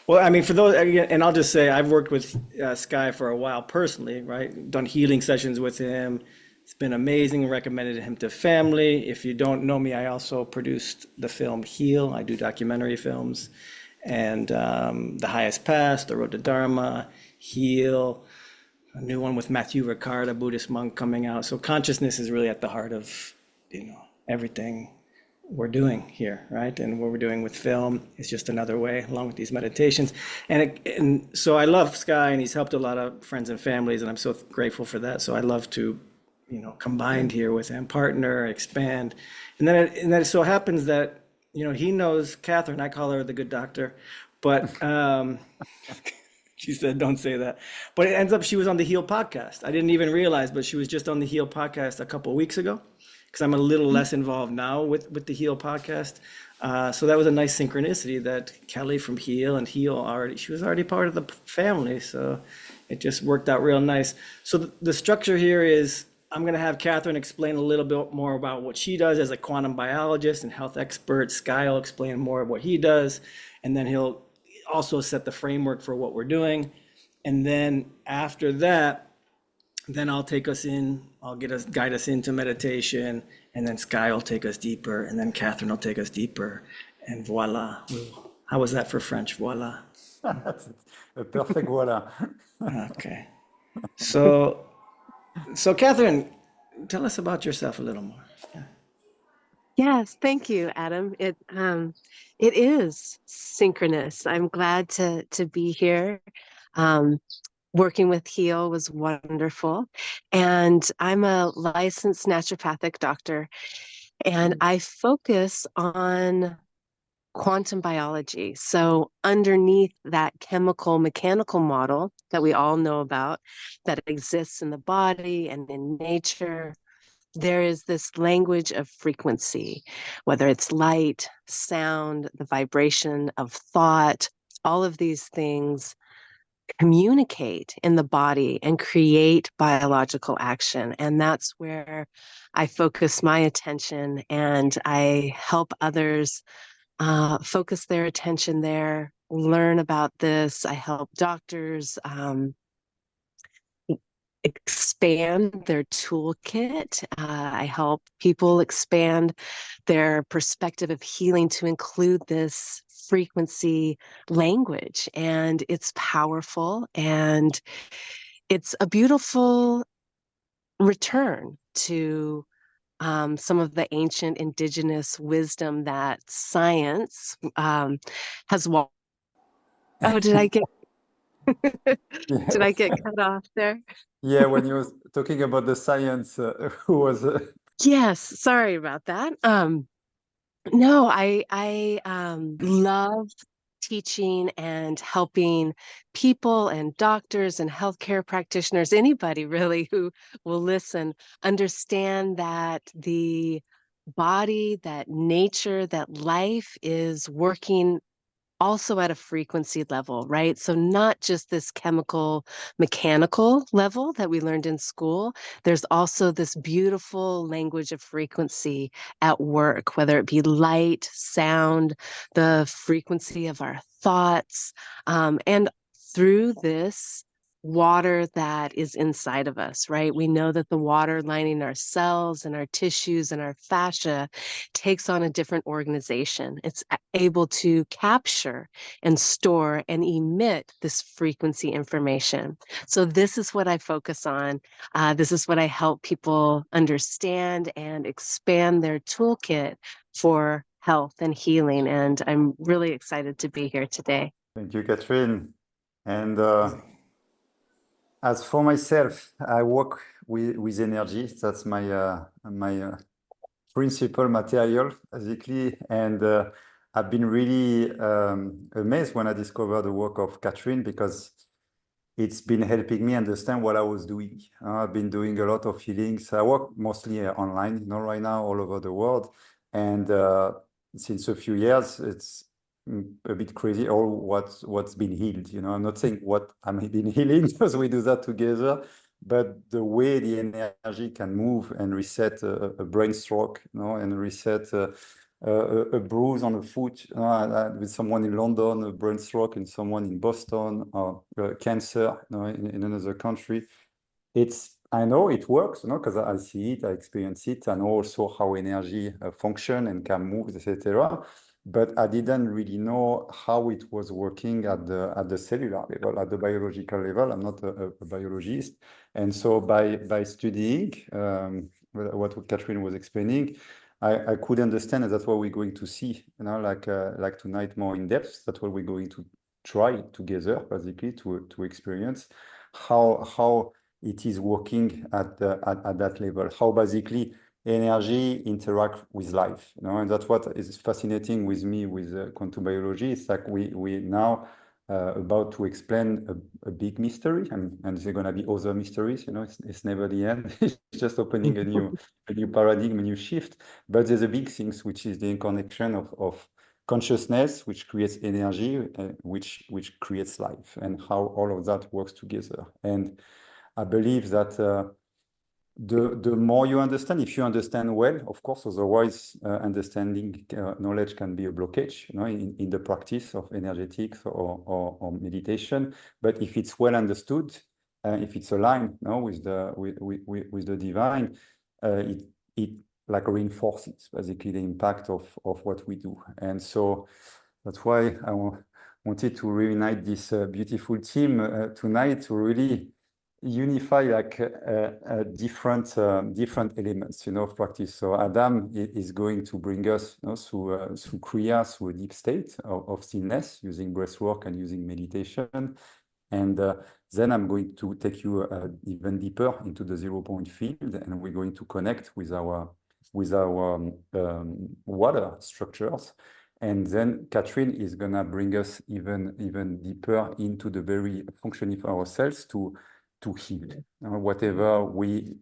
Well, I mean, for those, again, and I'll just say I've worked with Skai for a while personally, right? Done healing sessions with him. It's been amazing. Recommended him to family. If you don't know me, I also produced the film Heal. I do documentary films, and The Highest Path, The Road to Dharma, Heal, a new one with Matthew Ricard, a Buddhist monk coming out. So consciousness is really at the heart of, everything we're doing here, right? And what we're doing with film is just another way, along with these meditations. And so I love Sky, and he's helped a lot of friends and families, and I'm so grateful for that. So I love to, combine here with him, partner, expand. And then it so happens that, he knows Catherine. I call her the good doctor, but she said, don't say that. But it ends up she was on the Heal podcast. I didn't even realize, but she was just on the Heal podcast a couple of weeks ago, because I'm a little less involved now with the Heal podcast. So that was a nice synchronicity that Kelly from Heal and Heal she was already part of the family. So it just worked out real nice. So the structure here is I'm going to have Catherine explain a little bit more about what she does as a quantum biologist and health expert. Sky will explain more of what he does. And then he'll also set the framework for what we're doing. And then after that, then I'll take us in, guide us into meditation, and then Sky will take us deeper, and then Catherine will take us deeper, and voila. How was that for French? Voila. That's a perfect voila. Okay. So Catherine, tell us about yourself a little more. Yeah. Yes, thank you, Adam. It is synchronous. I'm glad to be here. Working with Heal was wonderful. And I'm a licensed naturopathic doctor, and I focus on quantum biology. So underneath that chemical mechanical model that we all know about that exists in the body and in nature, there is this language of frequency, whether it's light, sound, the vibration of thought, all of these things communicate in the body and create biological action. And that's where I focus my attention, and I help others focus their attention there, learn about this. I help doctors expand their toolkit. I help people expand their perspective of healing to include this frequency language. And it's powerful, and it's a beautiful return to some of the ancient indigenous wisdom that science has walked. Oh, did I get did I get cut off there? Yeah, when you were talking about the science, who was Yes, sorry about that. No, I love teaching and helping people and doctors and healthcare practitioners, anybody really who will listen, understand that the body, that nature, that life is working also at a frequency level, right? So not just this chemical, mechanical level that we learned in school. There's also this beautiful language of frequency at work, whether it be light, sound, the frequency of our thoughts, and through this water that is inside of us, right? We know that the water lining our cells and our tissues and our fascia takes on a different organization. It's able to capture and store and emit this frequency information. So this is what I focus on. This is what I help people understand and expand their toolkit for health and healing. And I'm really excited to be here today. Thank you, Catherine. And as for myself, I work with energy. That's my principal material, basically. And I've been really amazed when I discovered the work of Catherine, because it's been helping me understand what I was doing. I've been doing a lot of healings. I work mostly online, right now, all over the world. And since a few years, it's a bit crazy all what's been healed. I'm not saying what I'm been healing, because we do that together, but the way the energy can move and reset a brain stroke, and reset a bruise on the foot with someone in London, a brain stroke in someone in Boston, or cancer, in another country. I know it works, because I see it, I experience it, I know also how energy function and can move, etc. But I didn't really know how it was working at the cellular level, at the biological level. I'm not a biologist, and so by studying what Catherine was explaining, I could understand, and that's what we're going to see, like tonight, more in depth. That's what we're going to try together, basically, to experience how it is working at that level, how basically energy interact with life, and that's what is fascinating with me with quantum biology. It's like we now about to explain a big mystery, and there's going to be other mysteries. It's never the end. It's just opening a new paradigm, a new shift. But there's a big things, which is the inconnection of consciousness, which creates energy, which creates life, and how all of that works together. And I believe that the more you understand, if you understand well, of course, otherwise understanding knowledge can be a blockage, in the practice of energetics or meditation. But if it's well understood, if it's aligned, with the divine, it like reinforces basically the impact of what we do. And so that's why I wanted to reunite this beautiful team tonight to really unify like different elements, of practice. So Adam is going to bring us through Kriya, through a deep state of stillness, using breathwork and using meditation. And then I'm going to take you even deeper into the ZeroPoint field, and we're going to connect with our water structures. And then Catherine is gonna bring us even deeper into the very functioning of our cells to heal whatever we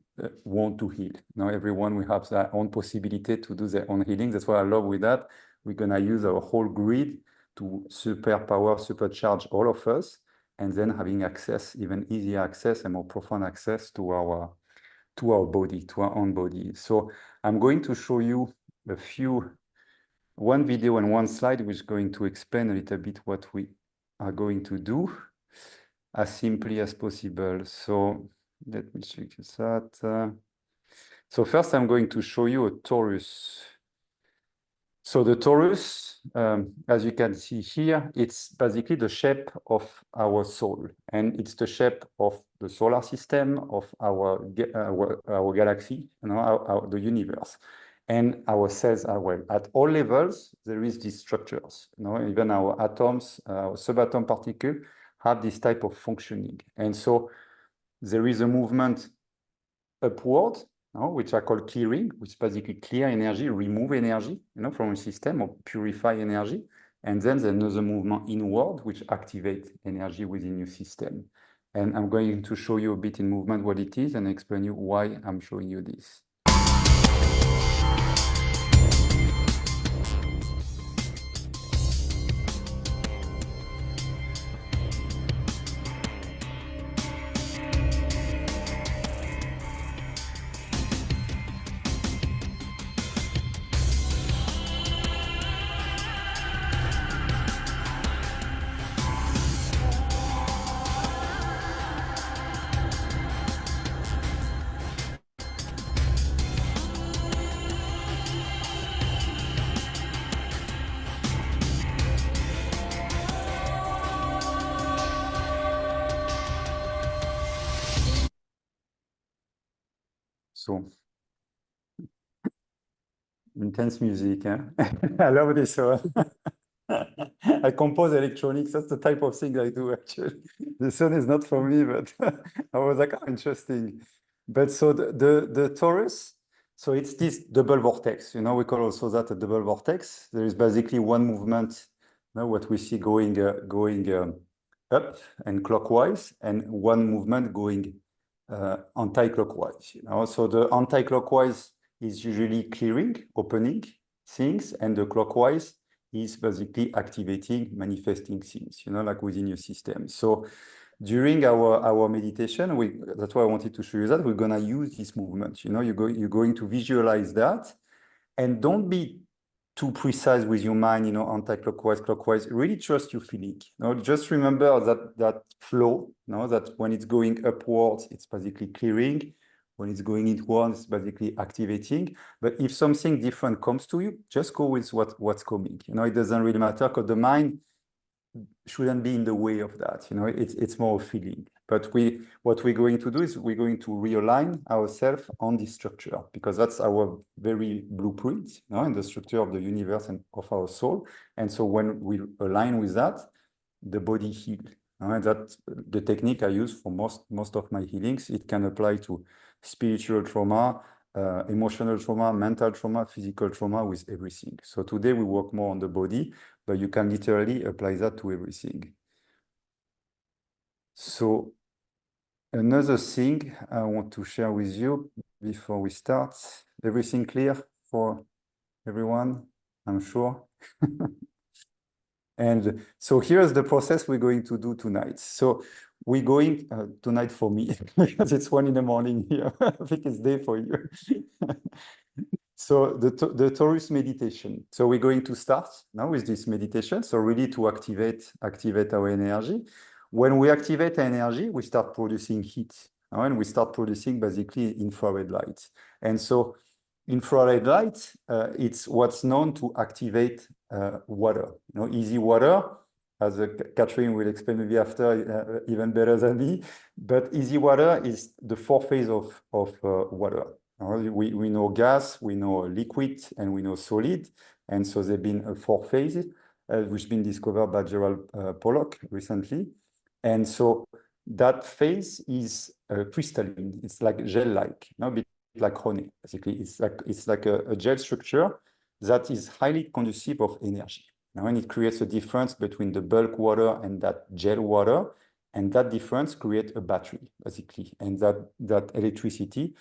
want to heal. Now, everyone will have their own possibility to do their own healing. That's what I love with that. We're gonna use our whole grid to supercharge all of us, and then having access, even easier access and more profound access to our body, to our own body. So I'm going to show you one video and one slide, which is going to explain a little bit what we are going to do as simply as possible. So let me check that. So first, I'm going to show you a torus. So the torus, as you can see here, it's basically the shape of our soul, and it's the shape of the solar system, of our galaxy, the universe, and our cells as well. At all levels, there is these structures. Even our atoms, our subatom particle, have this type of functioning. And so there is a movement upward, which I call clearing, which basically clear energy, remove energy, from a system, or purify energy. And then there's another movement inward, which activates energy within your system. And I'm going to show you a bit in movement what it is and explain you why I'm showing you this. So, intense music, huh? I love this one. I compose electronics. That's the type of thing I do, actually. The sun is not for me, but I was like, oh, interesting. But so the torus, so it's this double vortex. We call also that a double vortex. There is basically one movement, what we see going up and clockwise, and one movement going anti-clockwise. So the anti-clockwise is usually clearing, opening things, and the clockwise is basically activating, manifesting things, like within your system. So during our meditation, that's why I wanted to show you that we're gonna use this movement. You're going to visualize that, and don't be too precise with your mind, anti-clockwise, clockwise. Really trust your feeling. Just remember that flow, that when it's going upwards, it's basically clearing. When it's going inwards, it's basically activating. But if something different comes to you, just go with what's coming. It doesn't really matter, because the mind shouldn't be in the way of that. It's more a feeling. But what we're going to do is we're going to realign ourselves on this structure, because that's our very blueprint, in the structure of the universe and of our soul. And so when we align with that, the body heals. And that's the technique I use for most of my healings. It can apply to spiritual trauma, emotional trauma, mental trauma, physical trauma, with everything. So today we work more on the body, but you can literally apply that to everything. So another thing I want to share with you before we start. Everything clear for everyone, I'm sure. And so here's the process we're going to do tonight. So we're going tonight for me, because it's 1 a.m. here. I think it's day for you. So the Torus meditation. So we're going to start now with this meditation. So really to activate our energy. When we activate energy, we start producing heat. And we start producing basically infrared light. And so infrared light, it's what's known to activate water. Easy water, as Catherine will explain maybe after even better than me. But easy water is the 4 phase of water. We know gas, we know liquid, and we know solid. And so there have been 4 phases, which have been discovered by Gerald Pollock recently. And so that phase is crystalline. It's like gel-like, like honey, basically. It's like a gel structure that is highly conducive of energy. And it creates a difference between the bulk water and that gel water. And that difference creates a battery, basically. And that electricity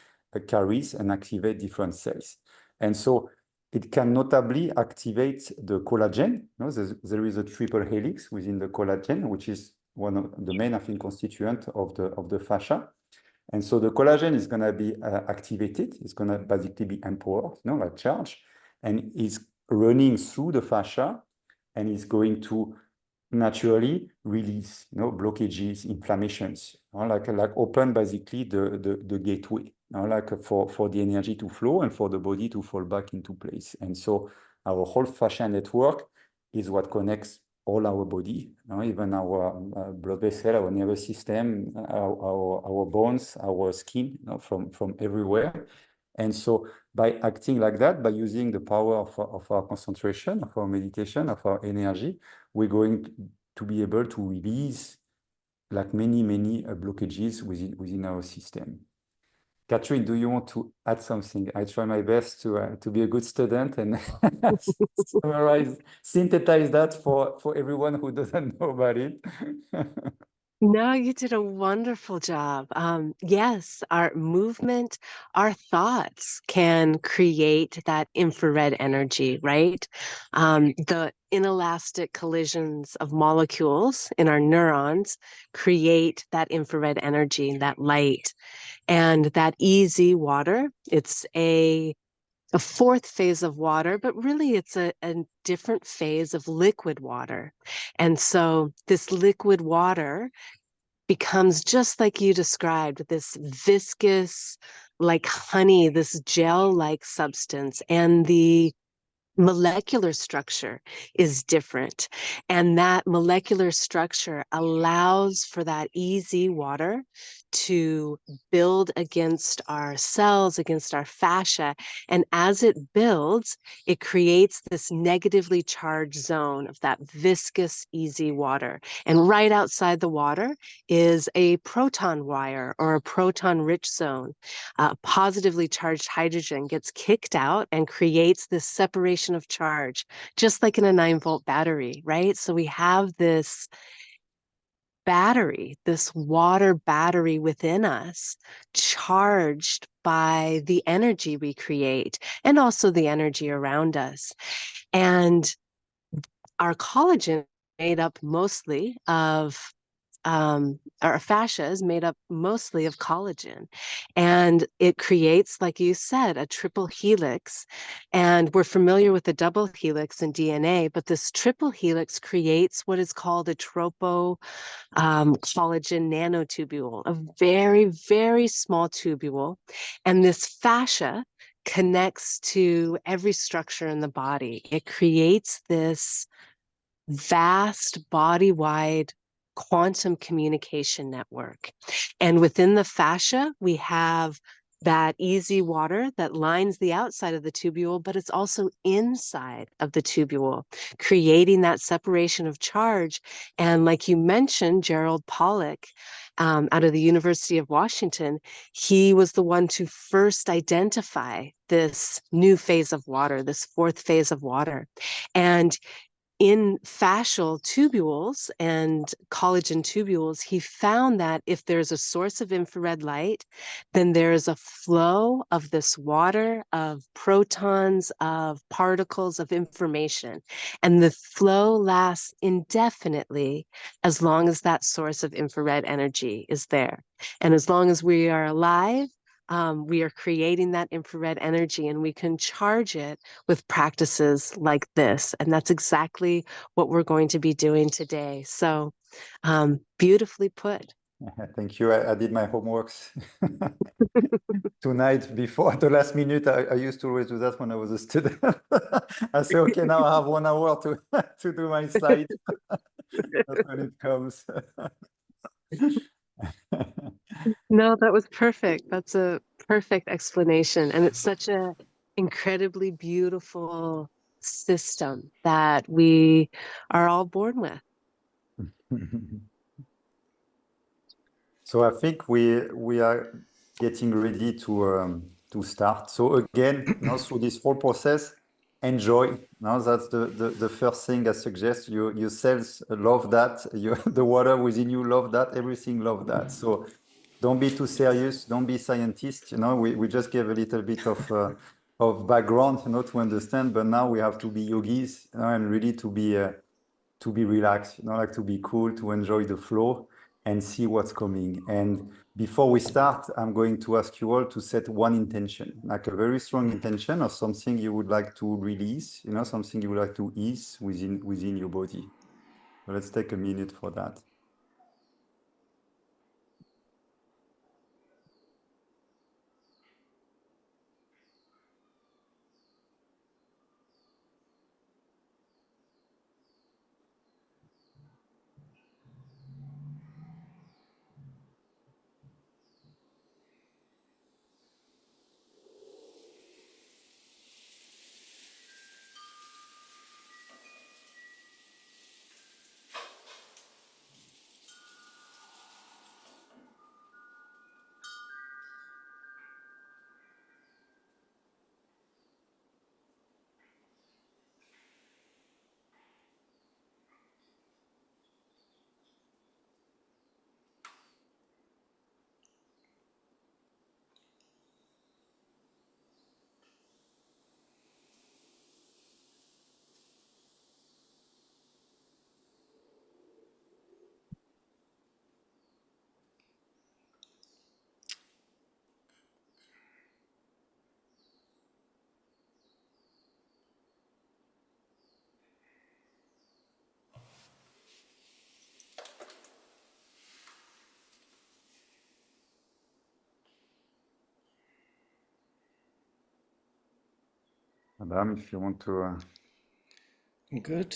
carries and activates different cells. And so it can notably activate the collagen. There is a triple helix within the collagen, which is one of the main, I think, constituent of the fascia. And so the collagen is going to be activated. It's going to basically be empowered, like charge, and it's running through the fascia, and it's going to naturally release, blockages, inflammations, like open basically the gateway, like for the energy to flow and for the body to fall back into place. And so our whole fascia network is what connects all our body, even our blood vessel, our nervous system, our bones, our skin, from everywhere. And so by acting like that, by using the power of our concentration, of our meditation, of our energy, we're going to be able to release like many blockages within our system. Catherine, do you want to add something? I try my best to be a good student and synthesize that for everyone who doesn't know about it. No, you did a wonderful job. Yes, our movement, our thoughts can create that infrared energy, right? The inelastic collisions of molecules in our neurons create that infrared energy, that light. And that easy water, it's a 4th phase of water, but really it's a different phase of liquid water. And so this liquid water becomes just like you described, this viscous, like honey, this gel-like substance, and the molecular structure is different. And that molecular structure allows for that easy water to build against our cells, against our fascia. And as it builds, it creates this negatively charged zone of that viscous, easy water. And right outside the water is a proton wire or a proton-rich zone. Positively charged hydrogen gets kicked out and creates this separation of charge, just like in a 9-volt battery, right? So we have this battery, this water battery within us, charged by the energy we create and also the energy around us. And our collagen made up mostly of our fascia is made up mostly of collagen, and it creates, like you said, a triple helix. And we're familiar with the double helix in DNA, but this triple helix creates what is called a collagen nanotubule, a very, very small tubule. And this fascia connects to every structure in the body. It creates this vast body-wide quantum communication network. And within the fascia, we have that easy water that lines the outside of the tubule, but it's also inside of the tubule, creating that separation of charge. And like you mentioned, Gerald Pollack, out of the University of Washington, he was the one to first identify this new phase of water, this fourth phase of water. And in fascial tubules and collagen tubules, he found that if there's a source of infrared light, then there is a flow of this water, of protons, of particles, of information. And the flow lasts indefinitely as long as that source of infrared energy is there. And as long as we are alive, we are creating that infrared energy, and we can charge it with practices like this. And that's exactly what we're going to be doing today. So beautifully put. Thank you. I did my homeworks tonight before the last minute. I used to always do that when I was a student. I say, okay, now I have 1 hour to do my slide. That's when it comes. No, that was perfect. That's a perfect explanation. And it's such an incredibly beautiful system that we are all born with. So I think we are getting ready to start. So again, now through this whole process, enjoy. Now that's the first thing I suggest. Your cells love that. The water within you love that. Everything love that. So don't be too serious. Don't be scientists. We just gave a little bit of background, to understand. But now we have to be yogis, and really to be relaxed. Like to be cool, to enjoy the flow and see what's coming. And before we start, I'm going to ask you all to set one intention, like a very strong intention of something you would like to release, something you would like to ease within your body. So let's take a minute for that. Adam, if you want to... Good.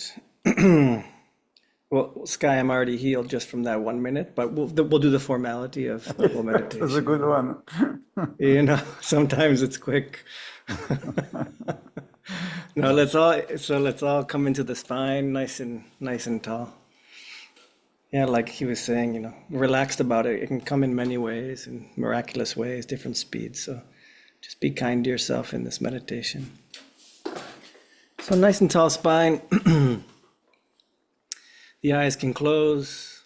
Well, Sky, I'm already healed just from that 1 minute, but we'll do the formality of the whole That was a meditation. good one. Sometimes it's quick. No, let's all come into the spine, nice and tall. Yeah, like he was saying, relaxed about it. It can come in many ways, in miraculous ways, different speeds. So just be kind to yourself in this meditation. So nice and tall spine. The eyes can close.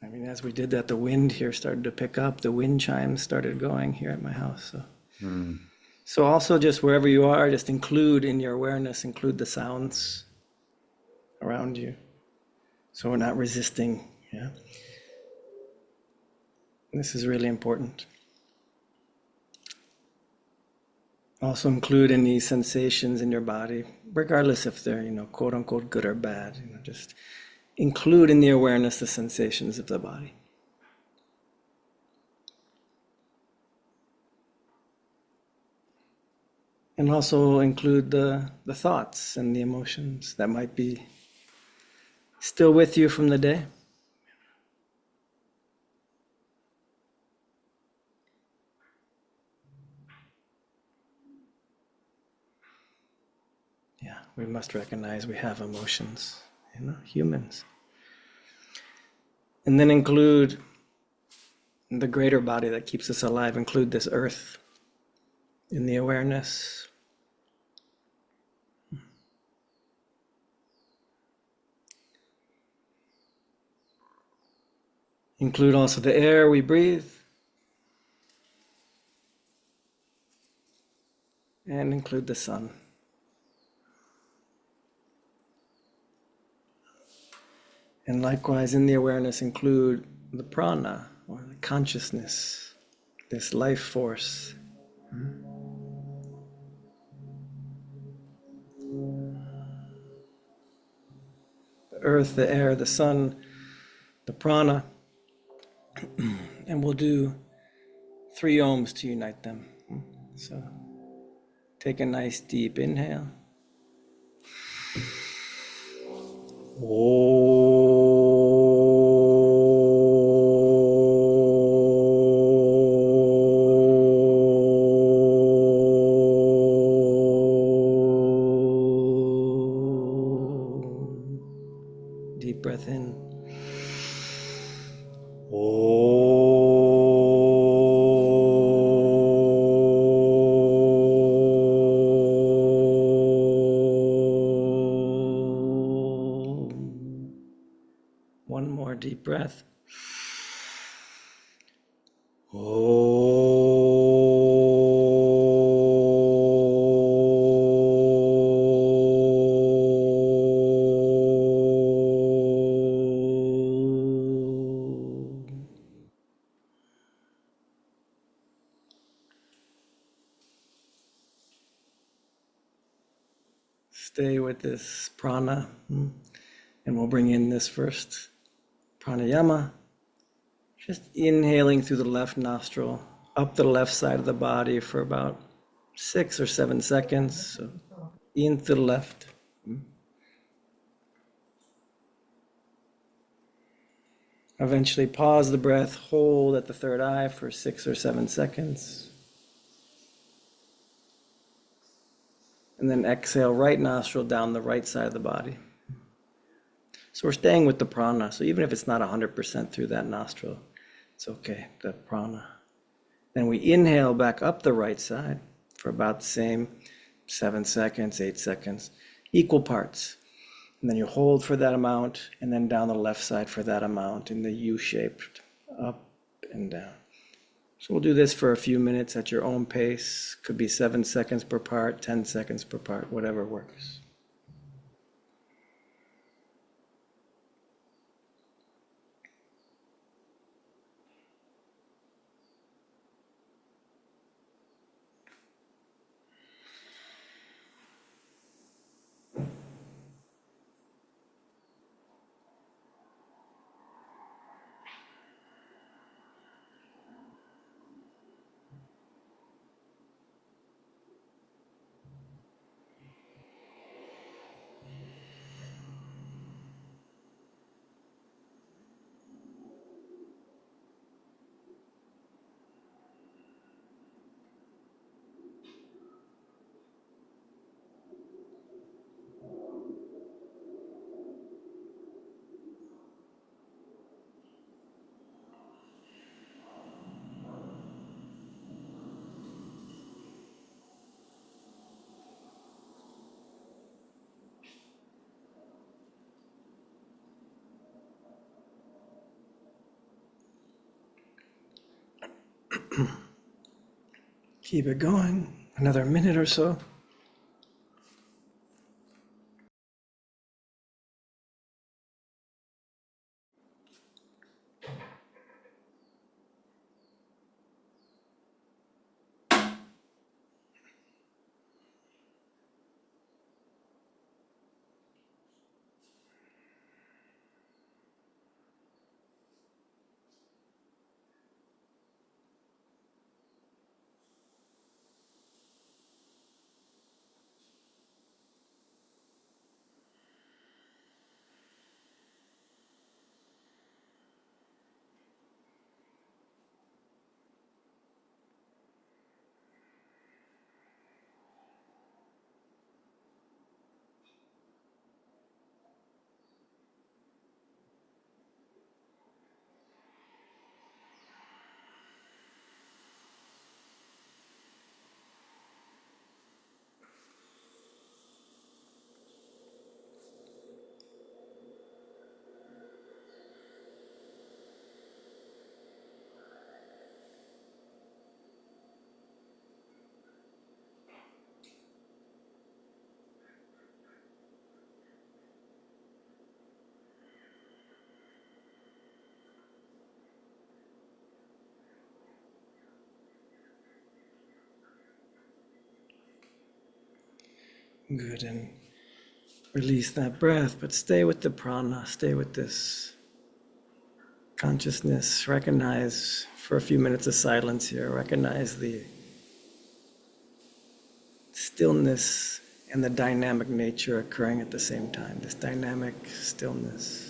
I mean, as we did that, the wind here started to pick up. The wind chimes started going here at my house. So also just wherever you are, just include in your awareness, include the sounds around you. So we're not resisting. Yeah. This is really important. Also include any sensations in your body, regardless if they're, quote unquote, good or bad. Just include in the awareness the sensations of the body. And also include the thoughts and the emotions that might be still with you from the day. Yeah, we must recognize we have emotions, humans. And then include the greater body that keeps us alive, include this earth in the awareness. Include also the air we breathe. And include the sun. And likewise, in the awareness, include the prana, or the consciousness, this life force. The earth, the air, the sun, the prana. And we'll do 3 ohms to unite them. So take a nice deep inhale. Deep breath in. One more deep breath. Stay with this prana, and we'll bring in this first pranayama. Just inhaling through the left nostril, up the left side of the body for about 6 or 7 seconds. So in to the left. Eventually pause the breath, hold at the third eye for 6 or 7 seconds. And then exhale right nostril down the right side of the body. So we're staying with the prana. So even if it's not 100% through that nostril, it's okay, the prana. Then we inhale back up the right side for about the same 7 seconds, 8 seconds, equal parts. And then you hold for that amount, and then down the left side for that amount in the U-shaped, up and down. So we'll do this for a few minutes at your own pace. Could be 7 seconds per part, 10 seconds per part, whatever works. Keep it going, another minute or so. Good. And release that breath, but stay with the prana, stay with this consciousness. Recognize for a few minutes of silence here, recognize the stillness and the dynamic nature occurring at the same time, this dynamic stillness.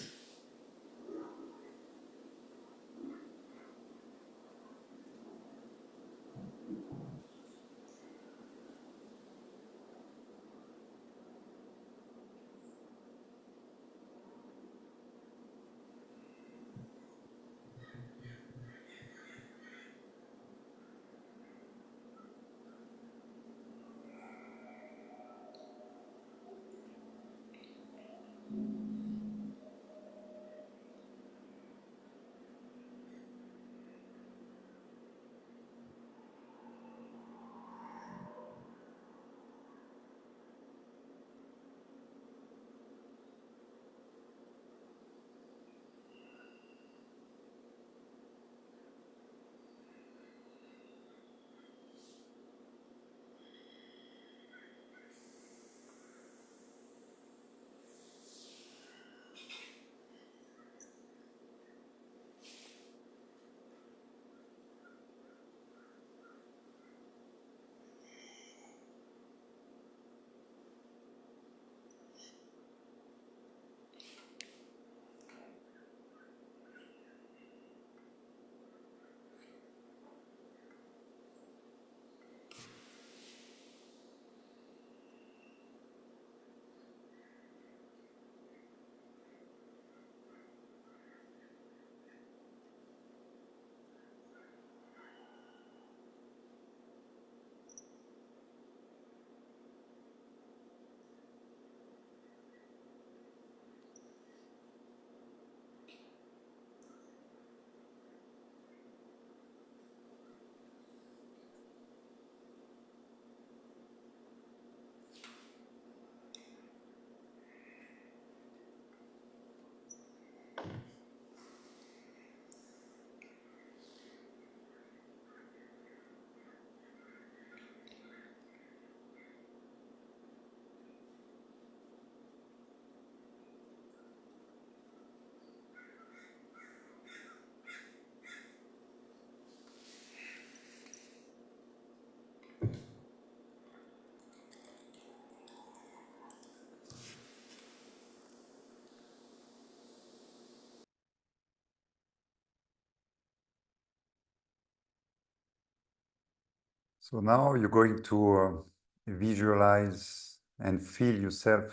So now you're going to visualize and feel yourself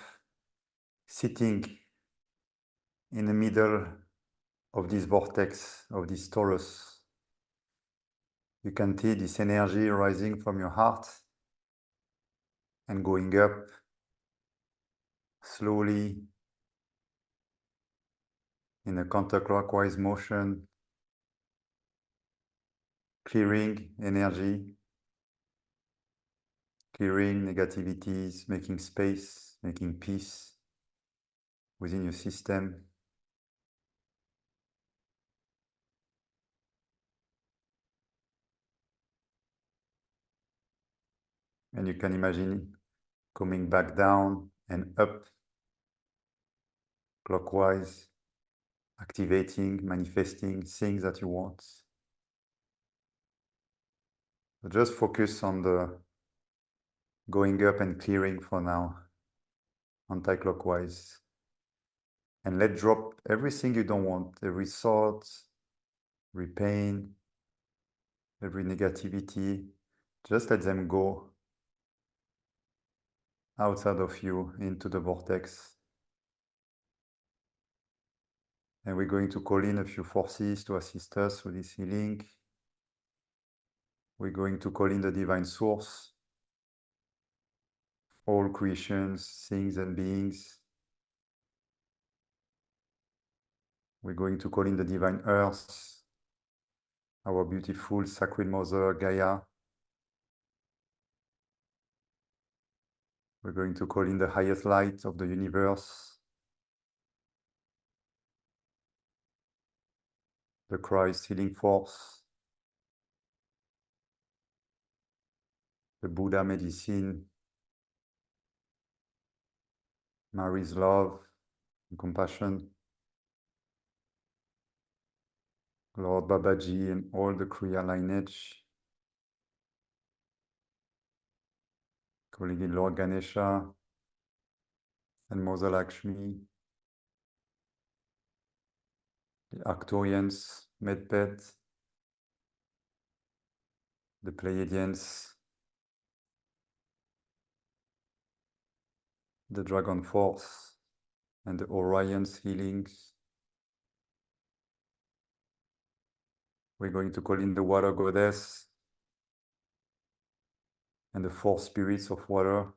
sitting in the middle of this vortex, of this torus. You can see this energy rising from your heart and going up slowly in a counterclockwise motion, clearing energy, clearing negativities, making space, making peace within your system. And you can imagine coming back down and up clockwise, activating, manifesting things that you want. So just focus on the going up and clearing for now, anti-clockwise. And let drop everything you don't want, every thought, every pain, every negativity. Just let them go outside of you into the vortex. And we're going to call in a few forces to assist us with this healing. We're going to call in the divine source, all creations, things and beings. We're going to call in the divine earth, our beautiful sacred mother, Gaia. We're going to call in the highest light of the universe, the Christ healing force, the Buddha medicine, Mary's love and compassion, Lord Babaji and all the Kriya lineage, calling in Lord Ganesha and Mother Lakshmi, the Arcturians, Medpet, the Pleiadians, the Dragon Force, and the Orion's healings. We're going to call in the Water Goddess and the 4 spirits of water.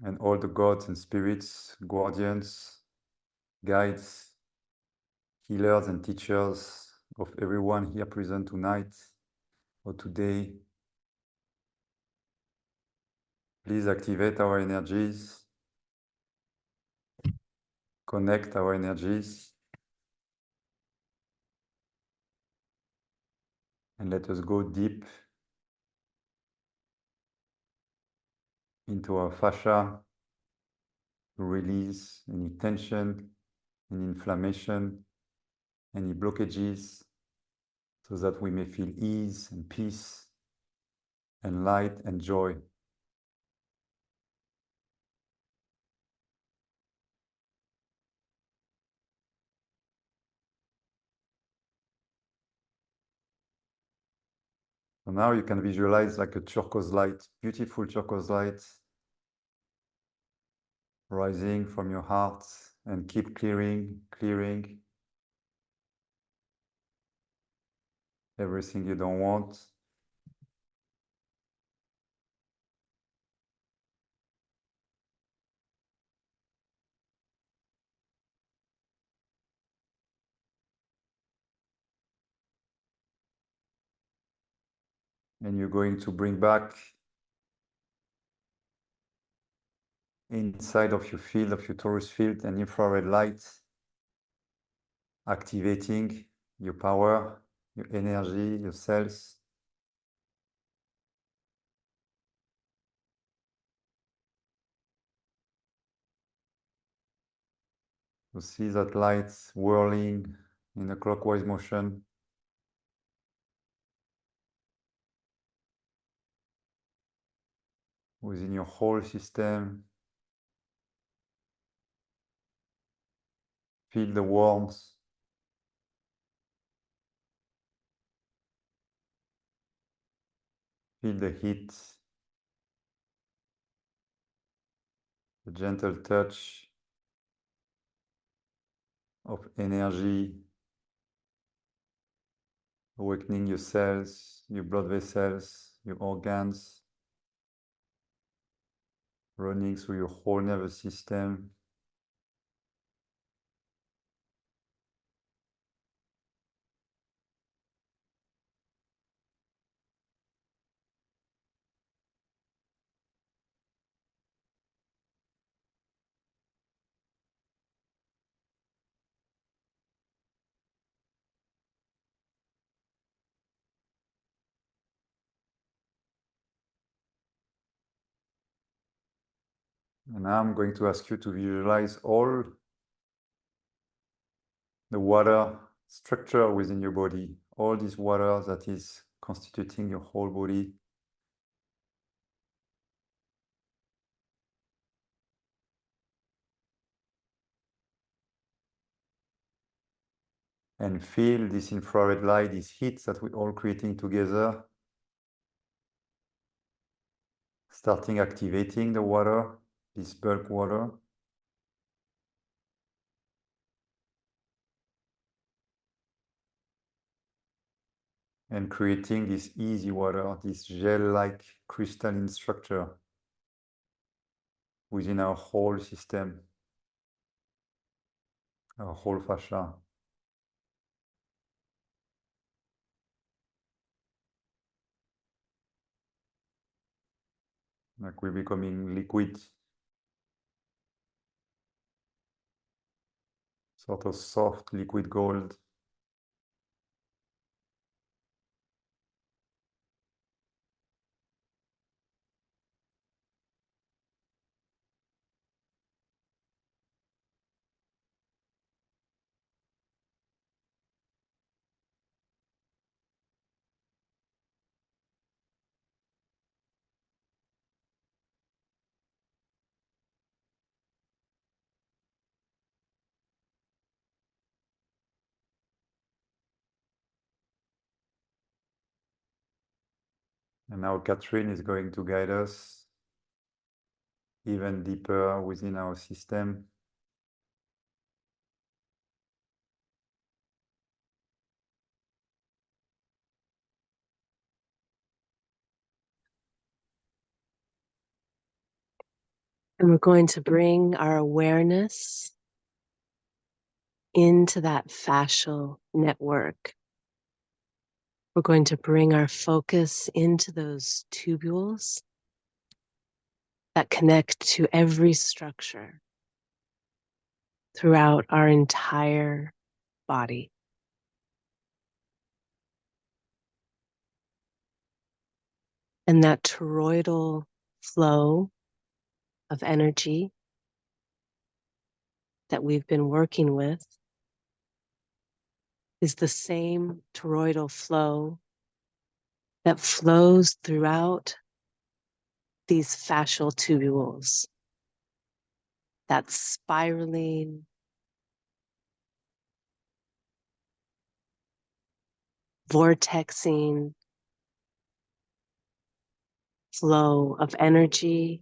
And all the gods and spirits, guardians, guides, healers and teachers of everyone here present tonight or today. Please activate our energies, connect our energies, and let us go deep into our fascia to release any tension, any inflammation, any blockages, so that we may feel ease and peace and light and joy. So now you can visualize like a turquoise light, beautiful turquoise light, rising from your heart, and keep clearing everything you don't want. And you're going to bring back inside of your field, of your torus field, an infrared light, activating your power, your energy, your cells. You see that light whirling in a clockwise motion. Within your whole system. Feel the warmth. Feel the heat. The gentle touch of energy, awakening your cells, your blood vessels, your organs, running through your whole nervous system. And now I'm going to ask you to visualize all the water structure within your body, all this water that is constituting your whole body. And feel this infrared light, this heat that we're all creating together, starting activating the water, this bulk water. And creating this easy water, this gel-like crystalline structure within our whole system, our whole fascia. Like we're becoming liquid, sort of soft liquid gold. And now Catherine is going to guide us even deeper within our system. And we're going to bring our awareness into that fascial network. We're going to bring our focus into those tubules that connect to every structure throughout our entire body. And that toroidal flow of energy that we've been working with is the same toroidal flow that flows throughout these fascial tubules, that spiraling, vortexing flow of energy.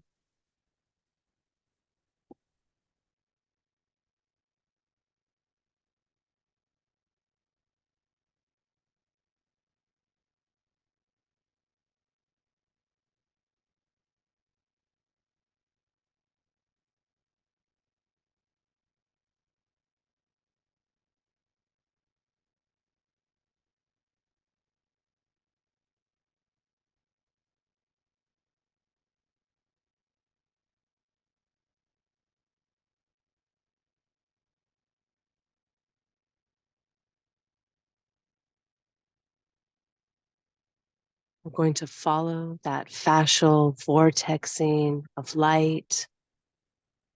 We're going to follow that fascial vortexing of light,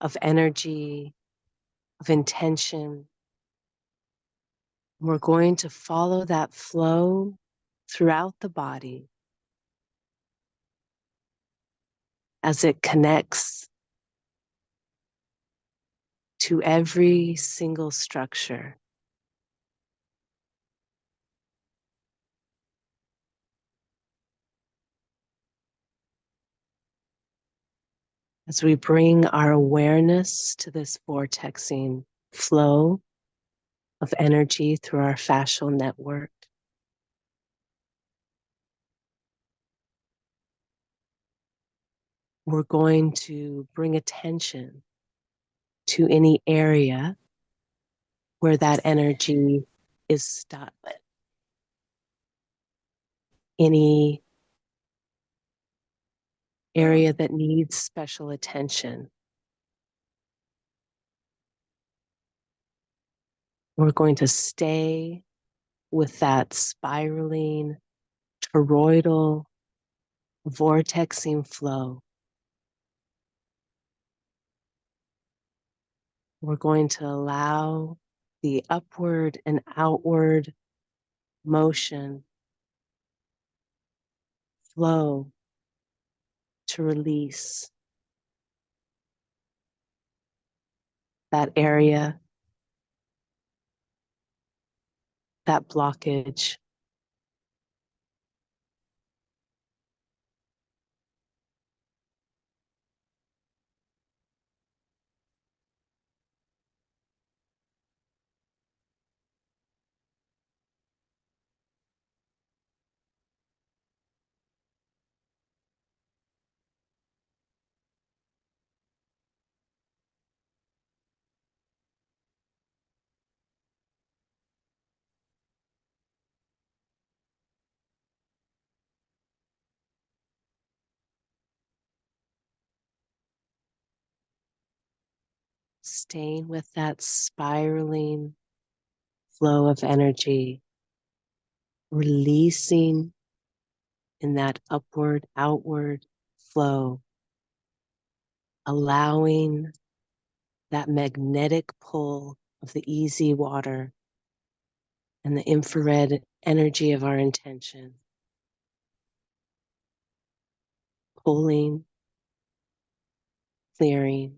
of energy, of intention. We're going to follow that flow throughout the body as it connects to every single structure. As we bring our awareness to this vortexing flow of energy through our fascial network, we're going to bring attention to any area where that energy is stuck, any area that needs special attention. We're going to stay with that spiraling, toroidal, vortexing flow. We're going to allow the upward and outward motion flow to release that area, that blockage. Staying with that spiraling flow of energy, releasing in that upward, outward flow, allowing that magnetic pull of the easy water and the infrared energy of our intention, pulling, clearing,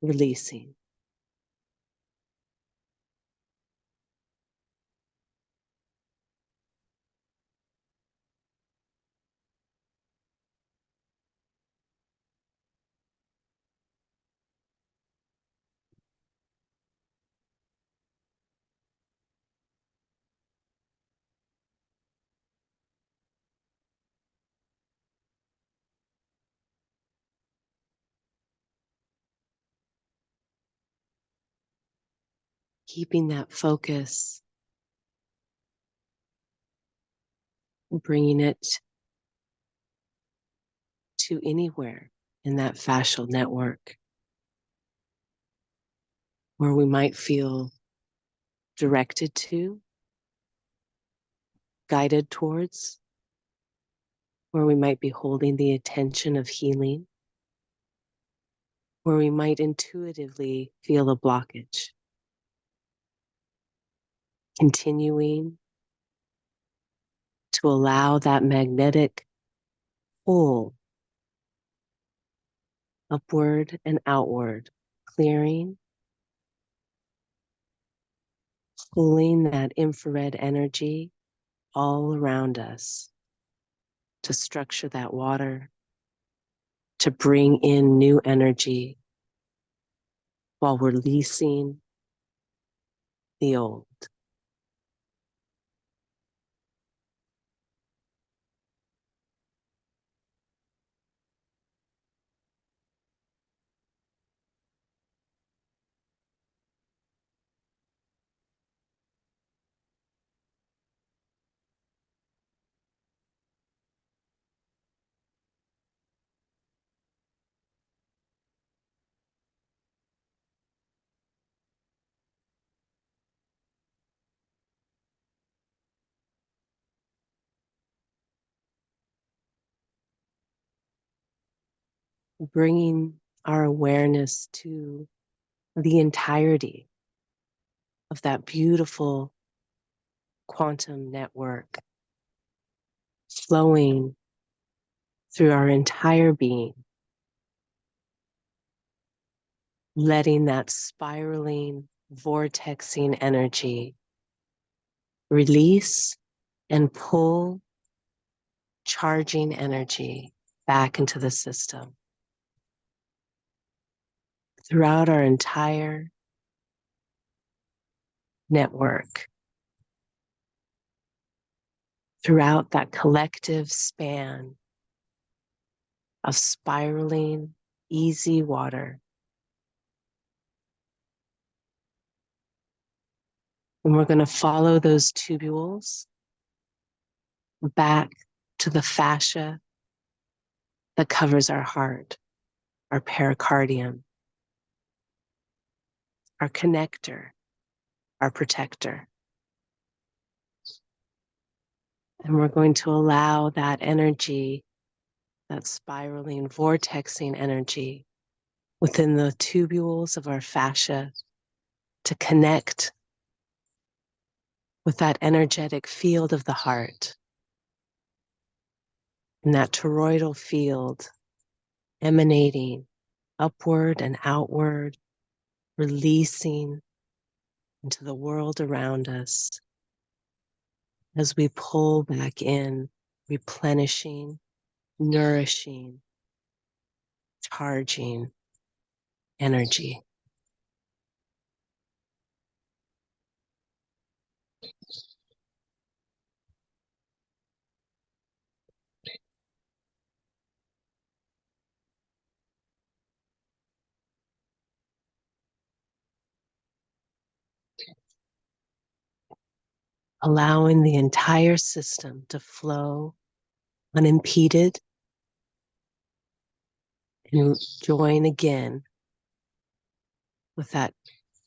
releasing. keeping that focus, bringing it to anywhere in that fascial network where we might feel directed to, guided towards, where we might be holding the attention of healing, where we might intuitively feel a blockage. Continuing to allow that magnetic pull upward and outward, clearing, pulling that infrared energy all around us to structure that water, to bring in new energy while releasing the old. Bringing our awareness to the entirety of that beautiful quantum network flowing through our entire being, letting that spiraling, vortexing energy release and pull charging energy back into the system. Throughout our entire network, throughout that collective span of spiraling, easy water. And we're going to follow those tubules back to the fascia that covers our heart, our pericardium, our connector, our protector. And we're going to allow that energy, that spiraling, vortexing energy within the tubules of our fascia to connect with that energetic field of the heart. And that toroidal field emanating upward and outward, releasing into the world around us as we pull back in, replenishing, nourishing, charging energy. Allowing the entire system to flow unimpeded and join again with that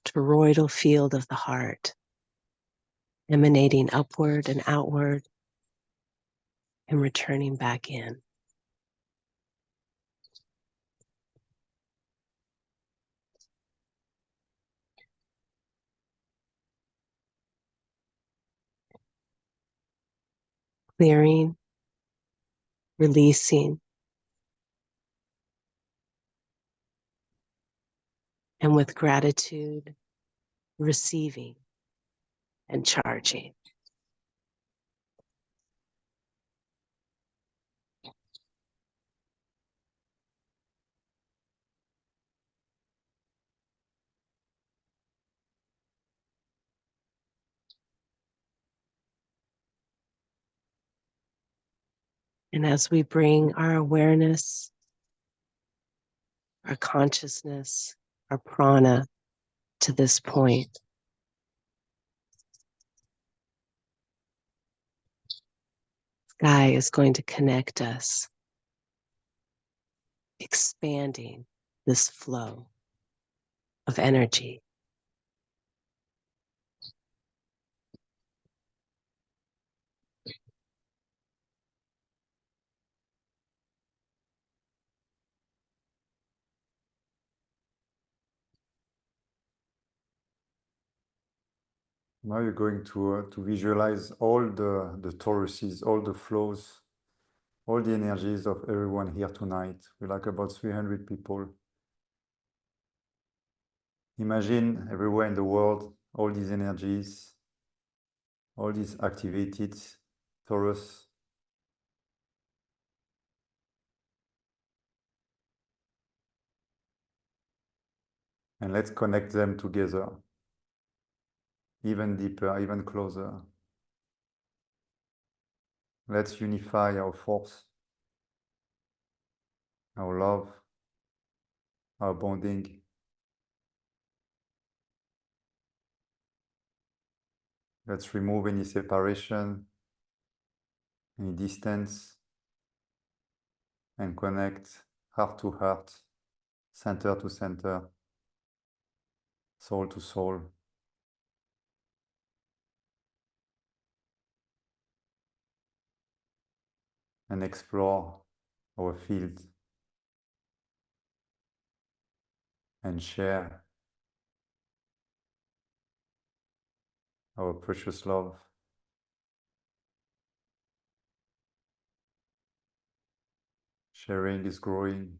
toroidal field of the heart, emanating upward and outward and returning back in. Clearing, releasing, and with gratitude, receiving and charging. And as we bring our awareness, our consciousness, our prana to this point, Skai is going to connect us, expanding this flow of energy. Now you're going to visualize all the toruses, all the flows, all the energies of everyone here tonight. We're like about 300 people. Imagine everywhere in the world, all these energies, all these activated Torus. And let's connect them together, even deeper, even closer. Let's unify our force, our love, our bonding. Let's remove any separation, any distance, and connect heart to heart, center to center, soul to soul. And explore our field and share our precious love. Sharing is growing.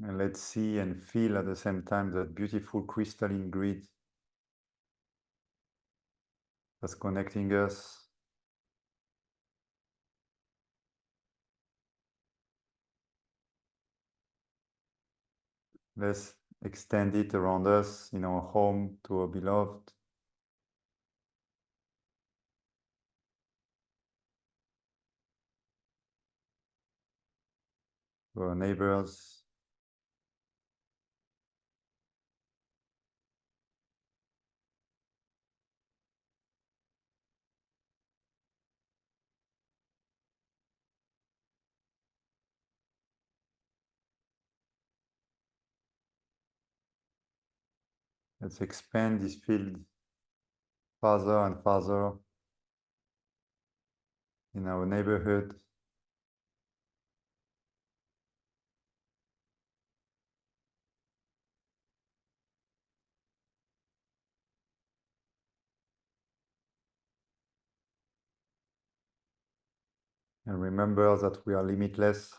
And let's see and feel at the same time that beautiful crystalline grid that's connecting us. Let's extend it around us, in our home, to our beloved. To our neighbors. Let's expand this field farther and farther in our neighborhood. And remember that we are limitless.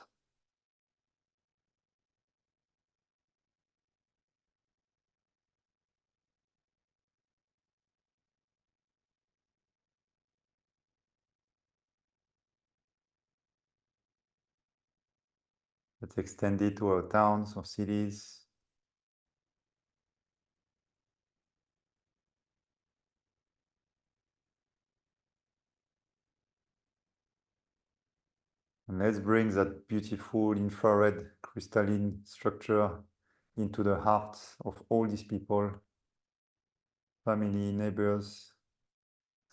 Let's extend it to our towns or cities. And let's bring that beautiful infrared crystalline structure into the hearts of all these people, family, neighbors,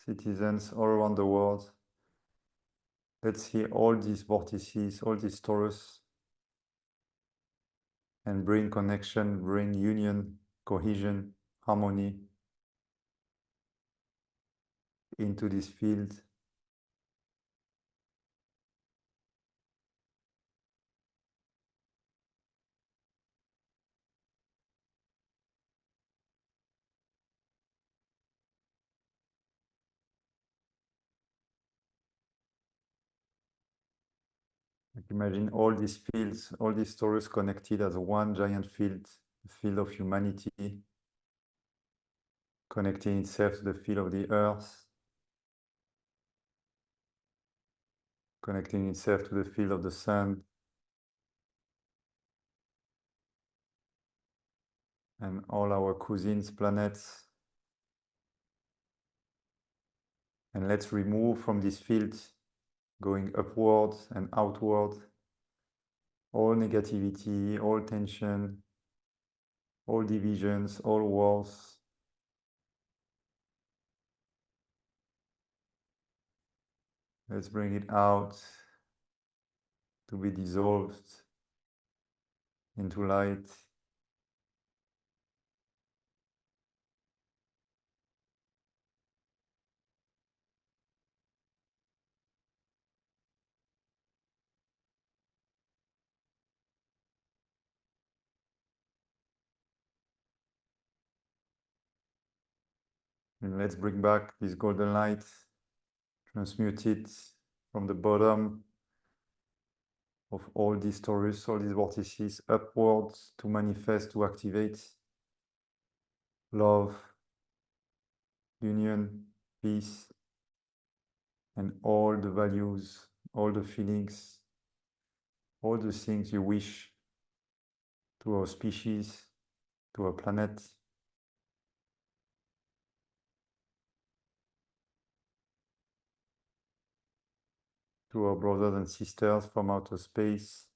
citizens all around the world. Let's see all these vortices, all these torus, and bring connection, bring union, cohesion, harmony into this field. Like imagine all these fields, all these torus connected as one giant field, the field of humanity, connecting itself to the field of the earth, connecting itself to the field of the sun, and all our cousins, planets, And let's remove from this field, going upward and outward, all negativity, all tension, all divisions, all walls. Let's bring it out to be dissolved into light. And let's bring back this golden light, transmute it from the bottom of all these torus, all these vortices, upwards to manifest, to activate love, union, peace, and all the values, all the feelings, all the things you wish to our species, to our planet. To our brothers and sisters from outer space.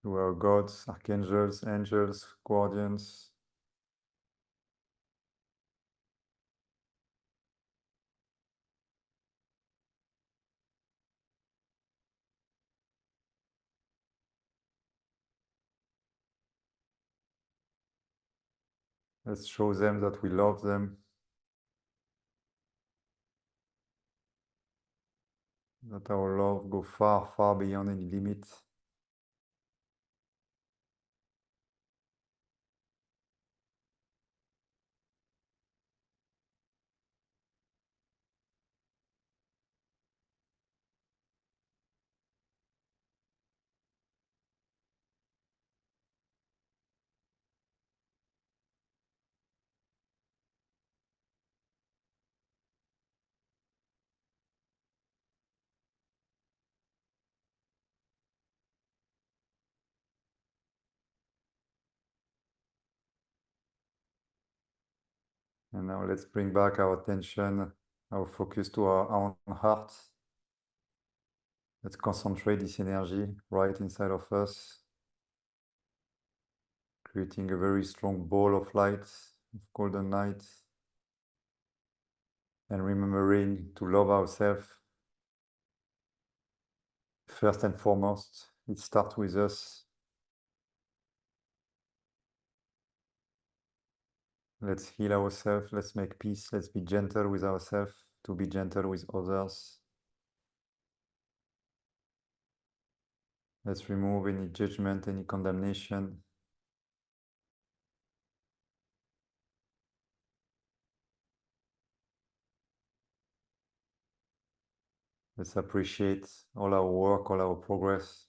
To our gods, archangels, angels, guardians. Let's show them that we love them. That our love goes far, far beyond any limit. And now let's bring back our attention, our focus to our own heart. Let's concentrate this energy right inside of us, creating a very strong ball of light, of golden light, and remembering to love ourselves. First and foremost, it starts with us. Let's heal ourselves, let's make peace, let's be gentle with ourselves, to be gentle with others. Let's remove any judgment, any condemnation. Let's appreciate all our work, all our progress,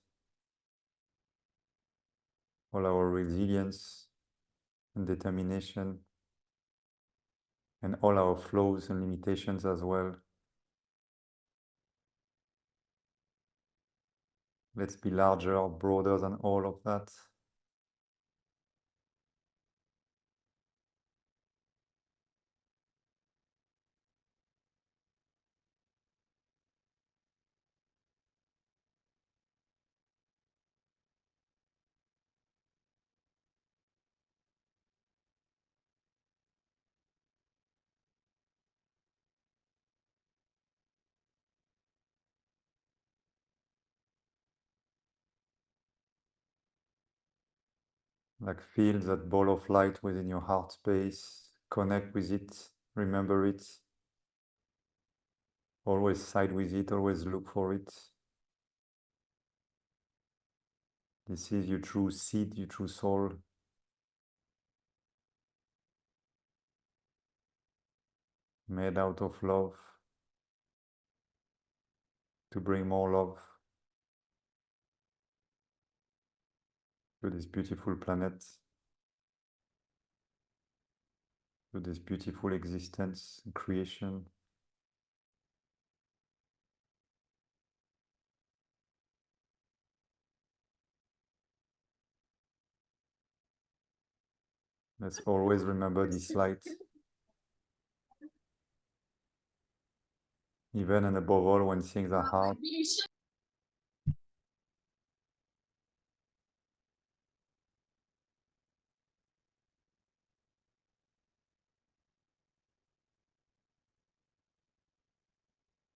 all our resilience and determination, and all our flaws and limitations as well. Let's be larger, broader than all of that. Like feel that ball of light within your heart space, connect with it, remember it. Always side with it, always look for it. This is your true seed, your true soul. Made out of love, to bring more love to this beautiful planet, to this beautiful existence, creation. Let's always remember this light. Even and above all when things are hard.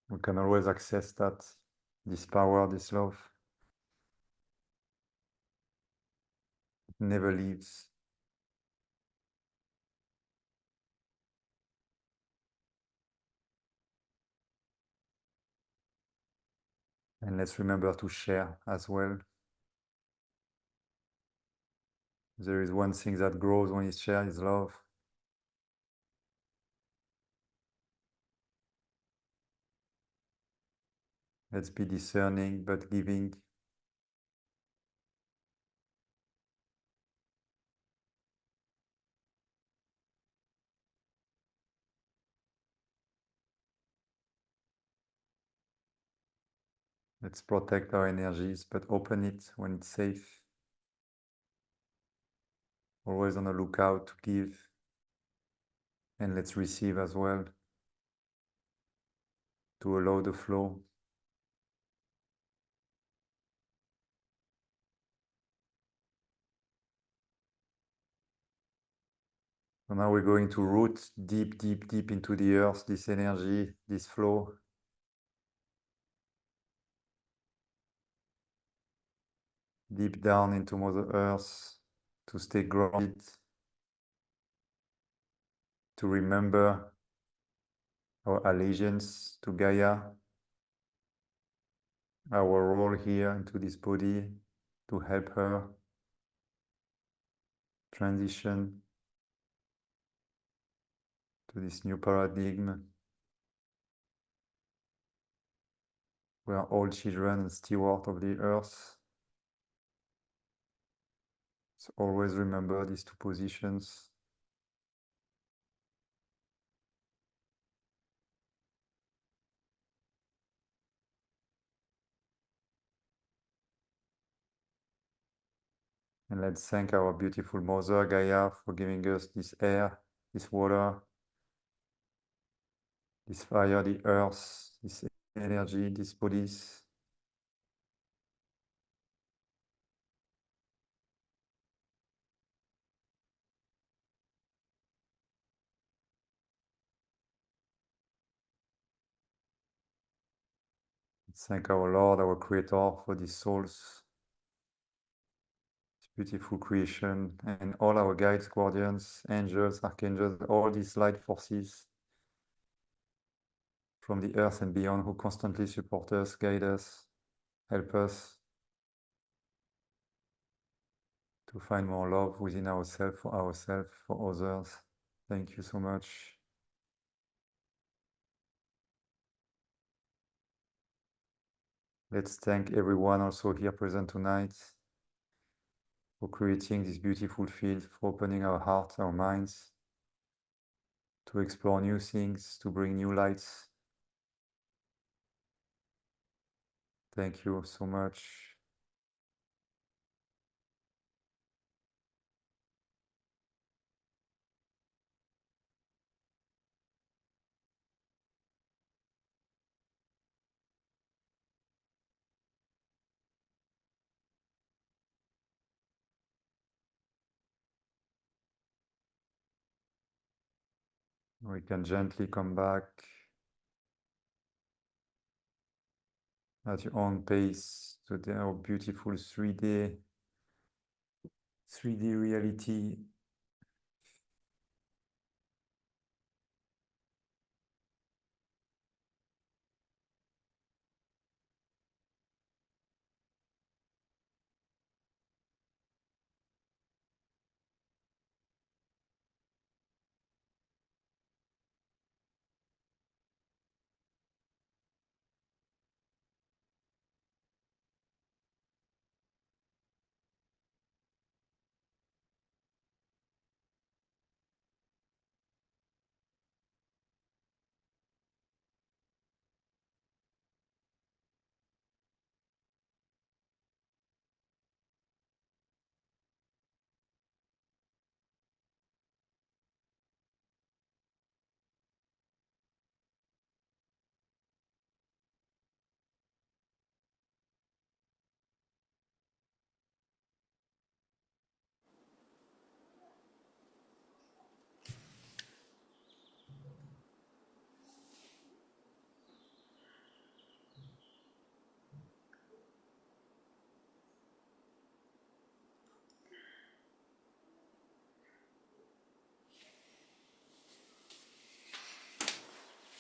We can always access that, this power, this love. It never leaves. And let's remember to share as well. There is one thing that grows when it's shared, is love. Let's be discerning but giving. Let's protect our energies, but open it when it's safe. Always on the lookout to give. And let's receive as well, to allow the flow. So now we're going to root deep, deep, deep into the earth, this energy, this flow. Deep down into Mother Earth, to stay grounded, to remember our allegiance to Gaia, our role here into this body, to help her transition to this new paradigm. We are all children and stewards of the earth. So always remember these two positions. And let's thank our beautiful Mother Gaia for giving us this air, this water, this fire, the earth, this energy, these bodies. Thank our Lord, our Creator, for these souls, this beautiful creation, and all our guides, guardians, angels, archangels, all these light forces from the earth and beyond who constantly support us, guide us, help us to find more love within ourselves, for others. Thank you so much. Let's thank everyone also here present tonight for creating this beautiful field, for opening our hearts, our minds, to explore new things, to bring new lights. Thank you so much. We can gently come back at your own pace to our beautiful 3D reality.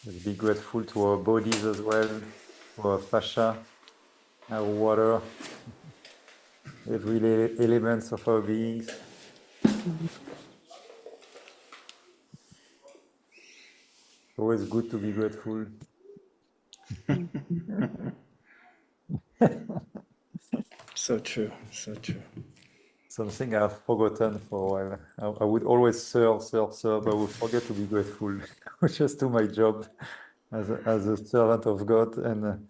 Let's be grateful to our bodies as well, to our fascia, our water, every elements of our beings. Always good to be grateful. So true, so true. Something I've forgotten for a while. I would always serve, but I would forget to be grateful. Just do my job as a servant of God. And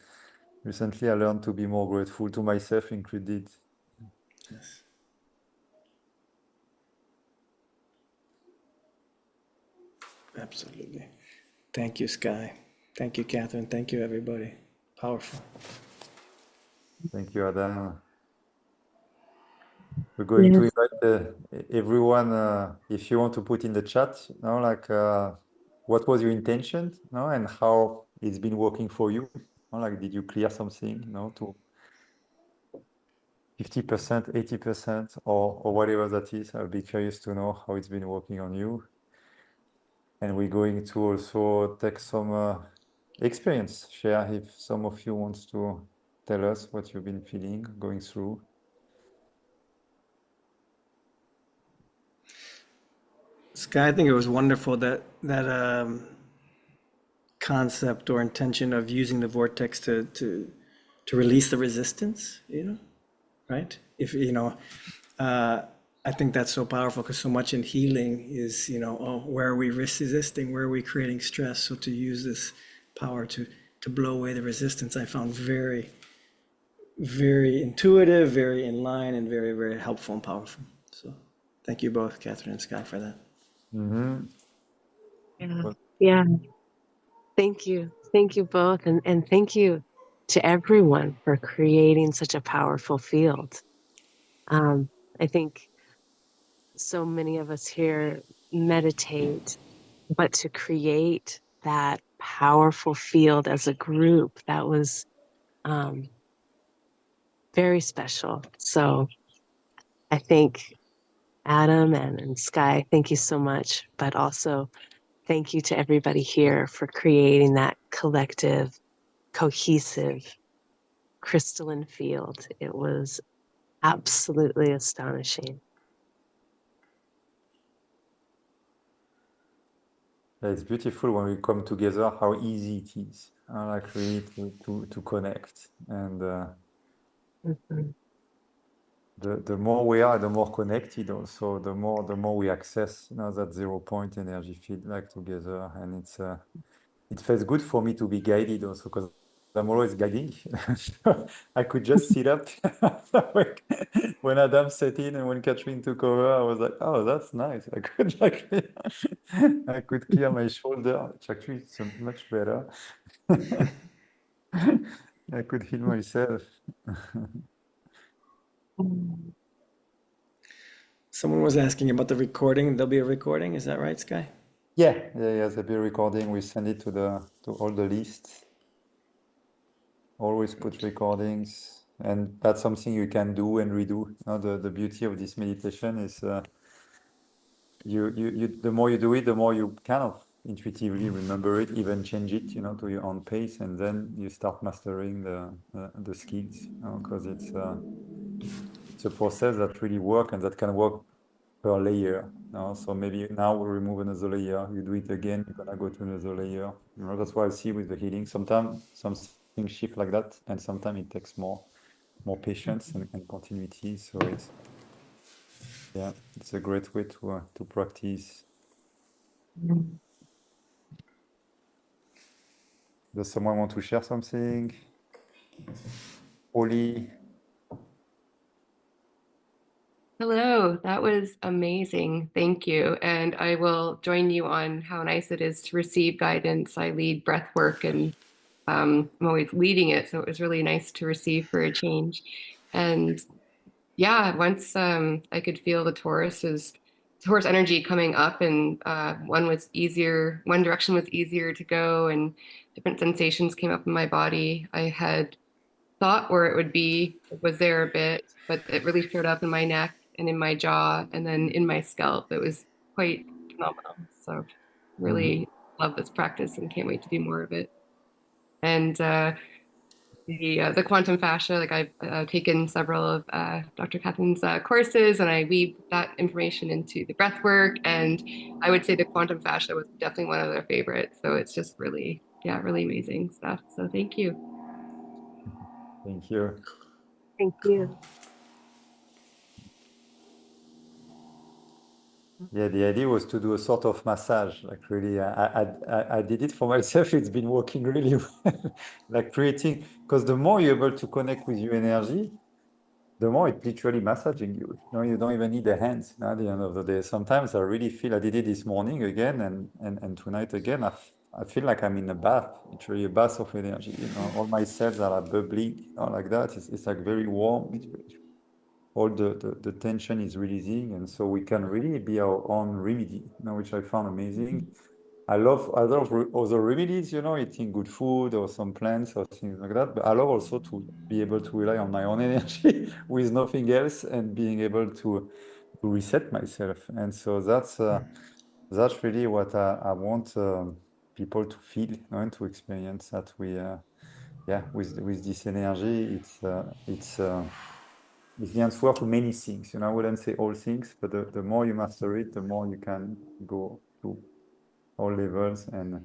recently I learned to be more grateful to myself included. Yes. Absolutely. Thank you, Sky. Thank you, Catherine. Thank you, everybody. Powerful. Thank you, Adam. We're going to Yes. invite everyone, if you want to put in the chat, like what was your intention, and how it's been working for you. Like, did you clear something, to 50%, 80%, or whatever that is. I'll be curious to know how it's been working on you. And we're going to also take some experience, share if some of you wants to tell us what you've been feeling, going through. Sky, I think it was wonderful that concept or intention of using the vortex to release the resistance, right? If I think that's so powerful because so much in healing is, where are we resisting? Where are we creating stress? So to use this power to blow away the resistance, I found very, very intuitive, very in line, and very, very helpful and powerful. So thank you both, Catherine and Sky, for that. Mm-hmm. Yeah. Well, Yeah. Thank you. Thank you both. And thank you to everyone for creating such a powerful field. I think so many of us here meditate, but to create that powerful field as a group, that was very special. So I think Adam and Sky, thank you so much, but also thank you to everybody here for creating that collective, cohesive, crystalline field. It was absolutely astonishing. it's beautiful when we come together, how easy it is, like really to connect. And Mhm. the more we are, the more connected also, the more we access, that 0 point energy field, like together. And it feels good for me to be guided also, because I'm always guiding. I could just sit up. When Adam set in and when Catherine took over, I was like, oh, that's nice. I could I could clear my shoulder, which actually is much better. I could heal myself. Someone was asking about the recording. There'll be a recording. Is that right, Sky? Yeah. There'll be a recording. We send it to all the lists. Always put recordings, and that's something you can do and redo. The beauty of this meditation is the more you do it, the more you kind of intuitively remember it, even change it, to your own pace, and then you start mastering the skills, because it's a process that really works and that can work per layer. So maybe now we remove another layer, you do it again, you're gonna go to another layer. That's why I see with the healing, sometimes something shift like that, and sometimes it takes more patience and continuity. So it's a great way to practice. Does someone want to share something? Oli? Hello, that was amazing. Thank you. And I will join you on how nice it is to receive guidance. I lead breath work and I'm always leading it. So it was really nice to receive for a change. And yeah, once I could feel the Torus energy coming up, and one direction was easier to go, and different sensations came up in my body. I had thought where it would be, it was there a bit, but it really showed up in my neck and in my jaw and then in my scalp. It was quite phenomenal. So really love this practice and can't wait to do more of it. And the quantum fascia, like I've taken several of Dr. Catherine's courses, and I weave that information into the breath work. And I would say the quantum fascia was definitely one of their favorites. So it's just really, yeah, really amazing stuff. So thank you. Thank you. Thank you. Yeah, the idea was to do a sort of massage, like really, I did it for myself. It's been working really well, like creating, because the more you're able to connect with your energy, the more it's literally massaging you. You know, you don't even need the hands, you know, at the end of the day. Sometimes I really feel, I did it this morning again and tonight again, I feel like I'm in a bath, literally a bath of energy, you know, all my cells are like bubbling, you know, like that. It's like very warm. All the tension is releasing, and so we can really be our own remedy, you know, which I found amazing. I love other remedies, you know, eating good food or some plants or things like that, but I love also to be able to rely on my own energy with nothing else and being able to reset myself. And so that's really what I want people to feel, you know, and to experience, that we yeah, with this energy, it's the answer to many things. You know, I wouldn't say all things, but the more you master it, the more you can go to all levels and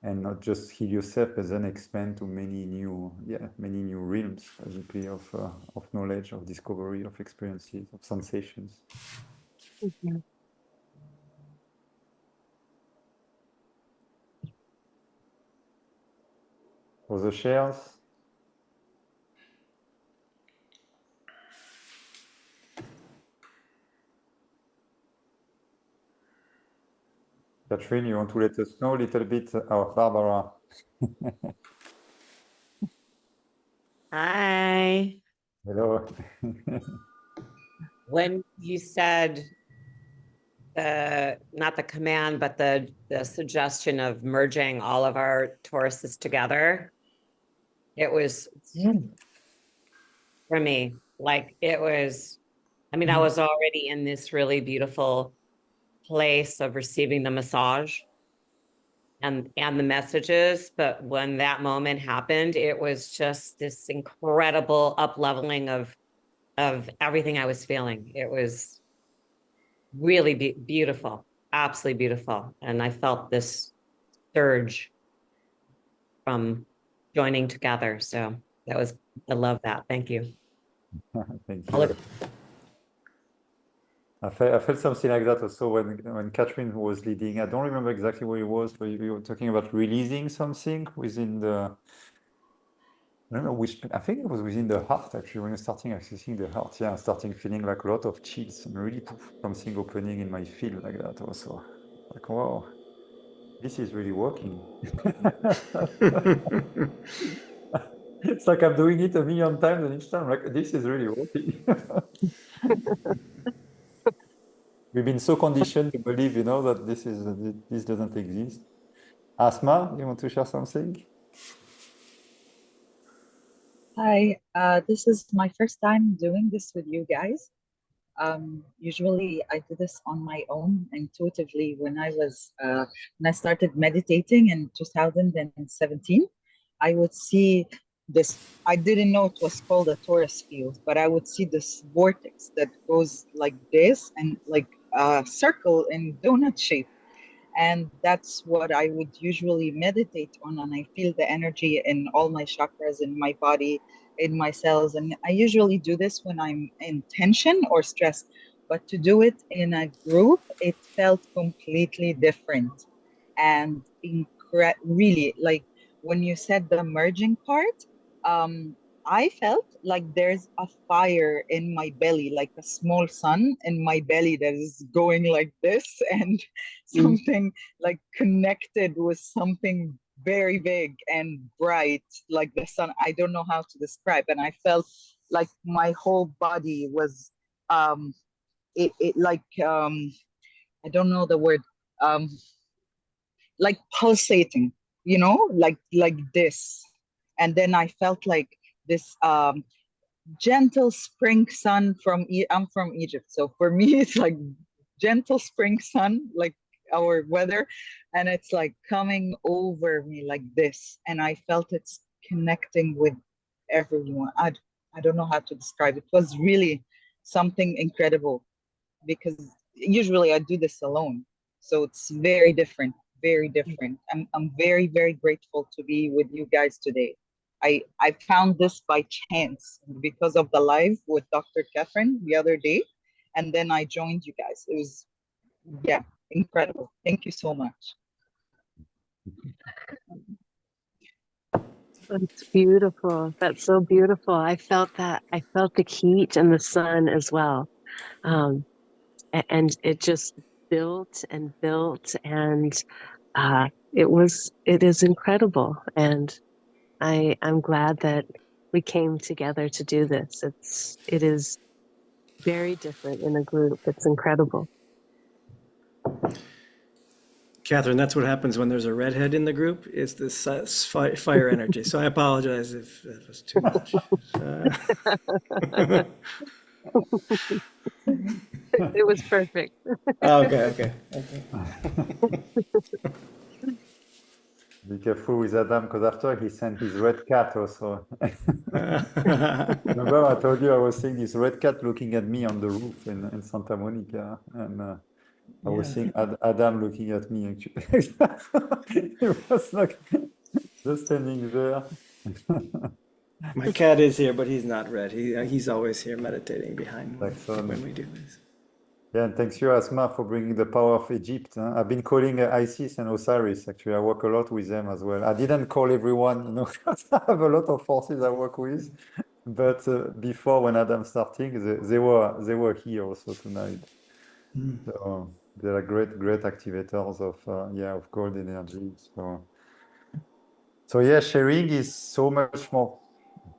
not just heal yourself, but then expand to many new realms, basically, of knowledge, of discovery, of experiences, of sensations. Mhm. Other shares? Catherine, you want to let us know a little bit? Oh, Barbara. Hi. Hello. When you said not the command, but the suggestion of merging all of our Tauruses together, it was for me, like it was, I mean, I was already in this really beautiful place of receiving the massage and the messages, but when that moment happened, it was just this incredible up-leveling of everything I was feeling. It was really beautiful, absolutely beautiful. And I felt this surge from joining together. So I love that. Thank you. Thank you. I felt something like that also when Catherine was leading. I don't remember exactly where it was, but you were talking about releasing something within the, I don't know which, I think it was within the heart, actually, when you're starting accessing the heart. Yeah, starting feeling like a lot of chills and really something opening in my field like that also. Like, wow, this is really working. It's like I'm doing it a million times, and each time, like, this is really working. We've been so conditioned to believe, you know, that this doesn't exist. Asma, you want to share something? Hi, this is my first time doing this with you guys. Usually I do this on my own intuitively when I started meditating in 2017. I would see this, I didn't know it was called a Torus field, but I would see this vortex that goes like this and like a circle in donut shape. And that's what I would usually meditate on. And I feel the energy in all my chakras, in my body, in my cells. And I usually do this when I'm in tension or stress. But to do it in a group, it felt completely different. And really, like when you said the merging part, um, I felt like there's a fire in my belly, like a small sun in my belly that is going like this, and something like connected with something very big and bright, like the sun. I don't know how to describe. And I felt like my whole body was, it like, I don't know the word, um, like pulsating, like this. And then I felt like this gentle spring sun I'm from Egypt. So for me, it's like gentle spring sun, like our weather, and it's like coming over me like this, and I felt it's connecting with everyone. I don't know how to describe it. It was really something incredible because usually I do this alone, so it's very different, very different. I'm very, very grateful to be with you guys today. I found this by chance because of the live with Dr. Catherine the other day, and then I joined you guys. It was, yeah, incredible. Thank you so much. That's beautiful. That's so beautiful. I felt that. I felt the heat and the sun as well. And it just built and built, and it is incredible. And I'm glad that we came together to do this. It is very different in a group. It's incredible. Catherine, that's what happens when there's a redhead in the group. It's this fire energy. So I apologize if that was too much. It was perfect. Okay. Be careful with Adam, because after he sent his red cat also. Remember, I told you I was seeing this red cat looking at me on the roof in Santa Monica, and I was seeing Adam looking at me. Actually, he was like just standing there. My cat is here, but he's not red. He's always here meditating behind when we do this. Yeah, and thanks you, Asma, for bringing the power of Egypt. I've been calling Isis and Osiris. Actually, I work a lot with them as well. I didn't call everyone, you know, because I have a lot of forces I work with. But before, when Adam starting, they were here also tonight. So they are great activators of cold energy. So yeah, sharing is so much more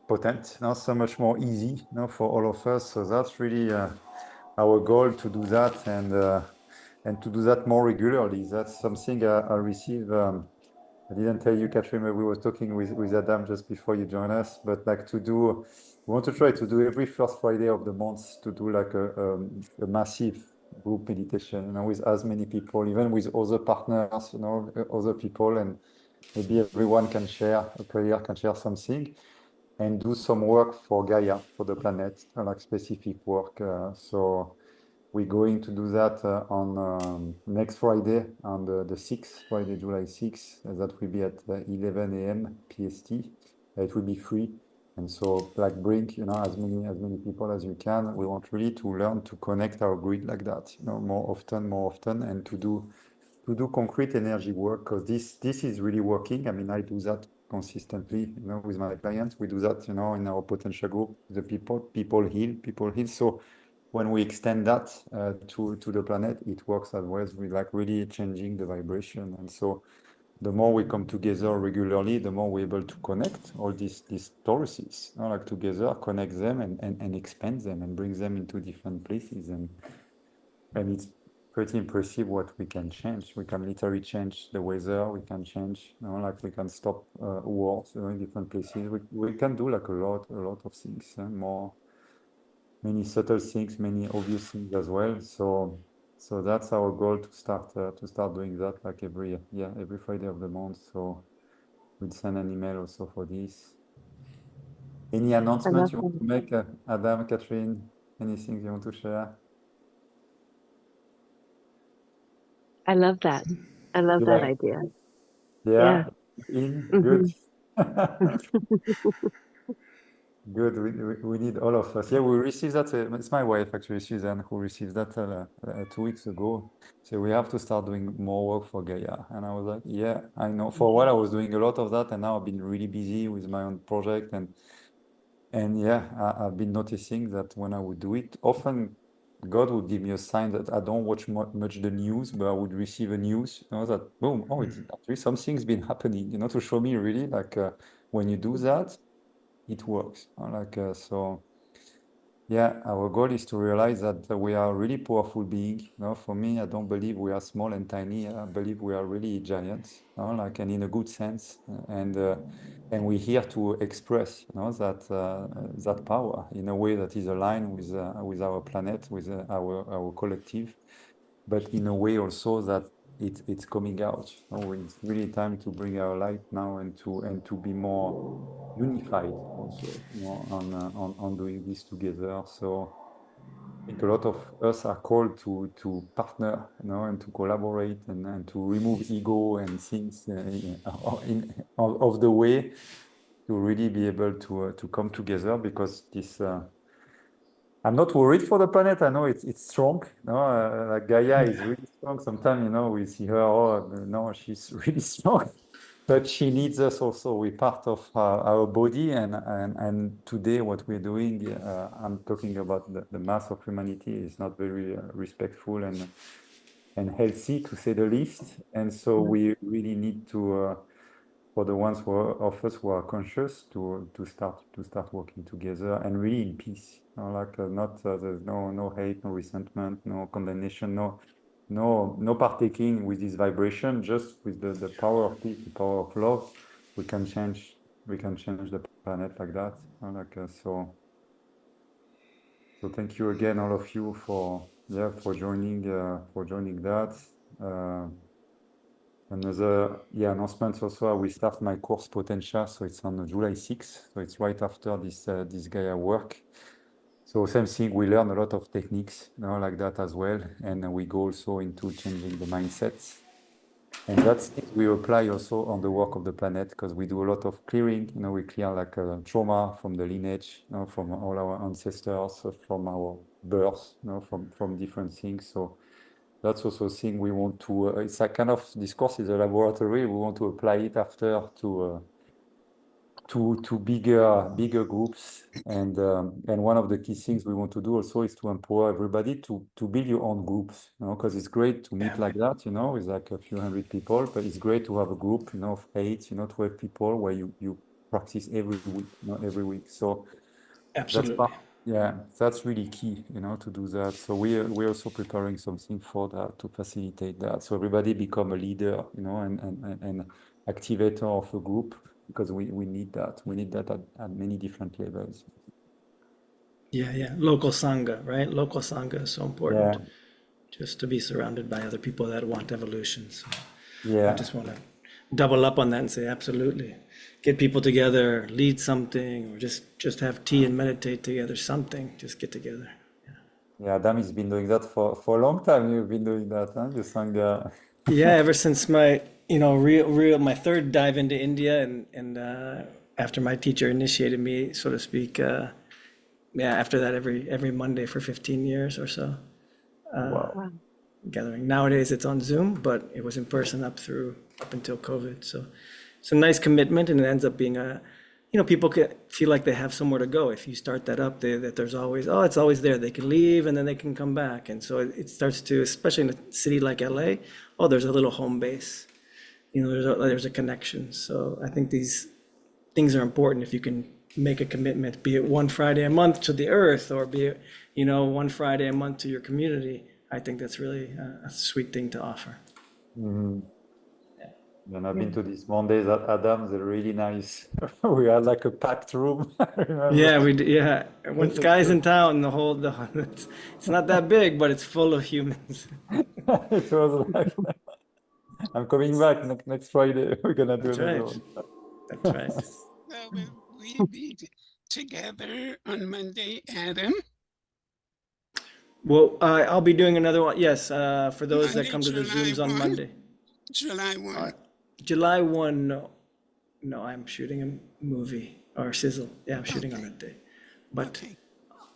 potent, now so much more easy, for all of us. So that's really our goal, to do that and to do that more regularly. That's something I receive. I didn't tell you, Catherine, we were talking with Adam just before you join us, but like we want to try to do every first Friday of the month, to do like a massive group meditation, with as many people, even with other partners, other people, and maybe everyone can share a prayer, can share something, and do some work for Gaia, for the planet, like specific work. So we're going to do that on next Friday, on the 6th, Friday, July 6th. That will be at 11 a.m. PST. It will be free. And so like bring, as many people as you can. We want really to learn to connect our grid like that, more often, and to do concrete energy work, because this is really working. I mean, I do that consistently, with my clients. We do that, in our potential group. The people heal. So when we extend that to the planet, it works as well. We like really changing the vibration. And so the more we come together regularly, the more we're able to connect all these Toruses, like together, connect them and expand them and bring them into different places. And it's pretty impressive what we can change. We can literally change the weather. We can change, like we can stop wars in different places. We can do like a lot of things, many subtle things, many obvious things as well. So that's our goal, to start doing that, like every Friday of the month. So we'll send an email also for this. Any announcement you want to make, Adam, Catherine? Anything you want to share? I love that. I love that idea. Yeah. Mm-hmm. Good. Good. We need all of us. Yeah, we received that. It's my wife, actually, Suzanne, who received that 2 weeks ago. So we have to start doing more work for Gaia. And I was like, yeah, I know. For a while, I was doing a lot of that, and now I've been really busy with my own project. And yeah, I've been noticing that when I would do it, often God would give me a sign that I don't watch much the news, but I would receive a news, that boom, it's actually something's been happening, to show me really like when you do that, it works. So yeah, our goal is to realize that we are really powerful beings. For me, I don't believe we are small and tiny. I believe we are really giants, and in a good sense. And we're here to express, that power in a way that is aligned with our planet, with our collective, but in a way also that it's coming out. It's really time to bring our light now and to be more unified also, on doing this together. So I think a lot of us are called to partner, and to collaborate and to remove ego and things of the way to really be able to come together, because this. I'm not worried for the planet. I know it's strong. Like Gaia is really strong. Sometimes, we see her, oh, no, she's really strong. But she needs us also. We're part of our body. And today, what we're doing, I'm talking about the mass of humanity, is not very respectful and healthy, to say the least. And so we really need to, for the ones of us who are conscious, to start working together and really in peace. There's no hate, no resentment, no condemnation, no partaking with this vibration. Just with the power of peace, the power of love, we can change the planet like that. So thank you again, all of you, for joining that. Another announcement also, we start my course Potentia, so it's on July 6th, so it's right after this Gaia work. So same thing, we learn a lot of techniques, like that as well, and we go also into changing the mindsets. And that's things we apply also on the work of the planet, because we do a lot of clearing. We clear like trauma from the lineage, from all our ancestors, from our birth, from different things. So that's also a thing we want to. It's a kind of, this course is a laboratory. We want to apply it after to bigger groups, and one of the key things we want to do also is to empower everybody to build your own groups, because it's great to meet like that, with like a few hundred people, but it's great to have a group, of 8, 12 people where you practice every week. So Absolutely. that's really key, to do that. So we're also preparing something for that, to facilitate that, so everybody become a leader, and activator of a group, because we need that. We need that at many different levels. Yeah. Local Sangha, right? Local Sangha is so important. Yeah. Just to be surrounded by other people that want evolution. So Yeah. I just want to double up on that and say, absolutely. Get people together, lead something, or just have tea and meditate together, something, just get together. Yeah, Adam has been doing that for a long time. You've been doing that, huh? The Sangha. Yeah, ever since my, my third dive into India, and after my teacher initiated me, so to speak, after that, every Monday for 15 years or so, Wow. gathering. Nowadays it's on Zoom, but it was in person up until COVID. So it's a nice commitment, and it ends up being people can feel like they have somewhere to go. If you start that up, that there's always, it's always there. They can leave and then they can come back. And so it starts to, especially in a city like LA, there's a little home base. There's a connection. So I think these things are important if you can make a commitment, be it one Friday a month to the earth, or be it, one Friday a month to your community. I think that's really a sweet thing to offer. Mm-hmm. And I've been to these Mondays at Adam's. They're really nice. We had like a packed room. I remember. Yeah, we do. Yeah, when Skai's in town, it's not that big, but it's full of humans. It was like, I'm coming back next Friday. We're gonna do That's another right. one. That's right. So will we be together on Monday, Adam? Well, I'll be doing another one. Yes, for those that Monday, come to the July Zooms on 1? Monday. July 1. July 1, no, I'm shooting a movie, or sizzle. Yeah, I'm shooting on that day. But Okay.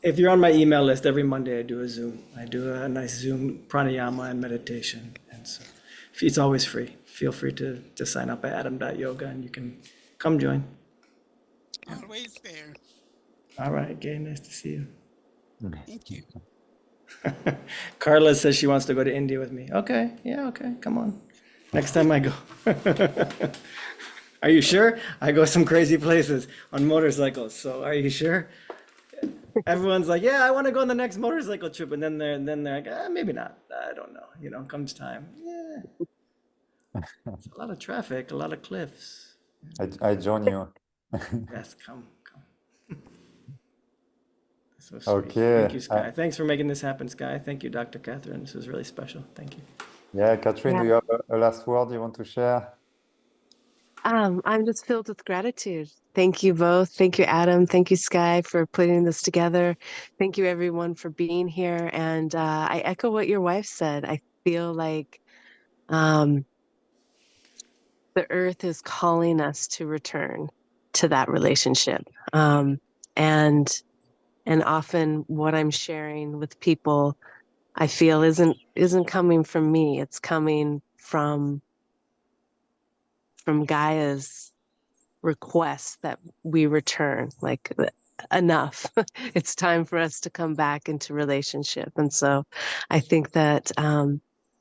if you're on my email list, every Monday I do a Zoom. I do a nice Zoom pranayama and meditation. And so it's always free. Feel free to sign up at adam.yoga and you can come join. Always there. All right, Gay, nice to see you. Thank you. Carla says she wants to go to India with me. Okay, yeah, okay, come on. Next time I go. Are you sure? I go some crazy places on motorcycles. So are you sure? Everyone's like, yeah, I want to go on the next motorcycle trip. And then they're like, maybe not. I don't know. Comes time. Yeah. It's a lot of traffic, a lot of cliffs. I join you. Yes, come. So sweet. Okay. Thank you, Skai. Thanks for making this happen, Skai. Thank you, Dr. Catherine. This was really special. Thank you. Yeah, Catherine, Yeah. do you have a last word you want to share? I'm just filled with gratitude. Thank you both. Thank you, Adam. Thank you, Sky, for putting this together. Thank you, everyone, for being here. And I echo what your wife said. I feel like um, the earth is calling us to return to that relationship. And often what I'm sharing with people, I feel isn't coming from me. It's coming from Gaia's request that we return, like enough. It's time for us to come back into relationship. And so I think that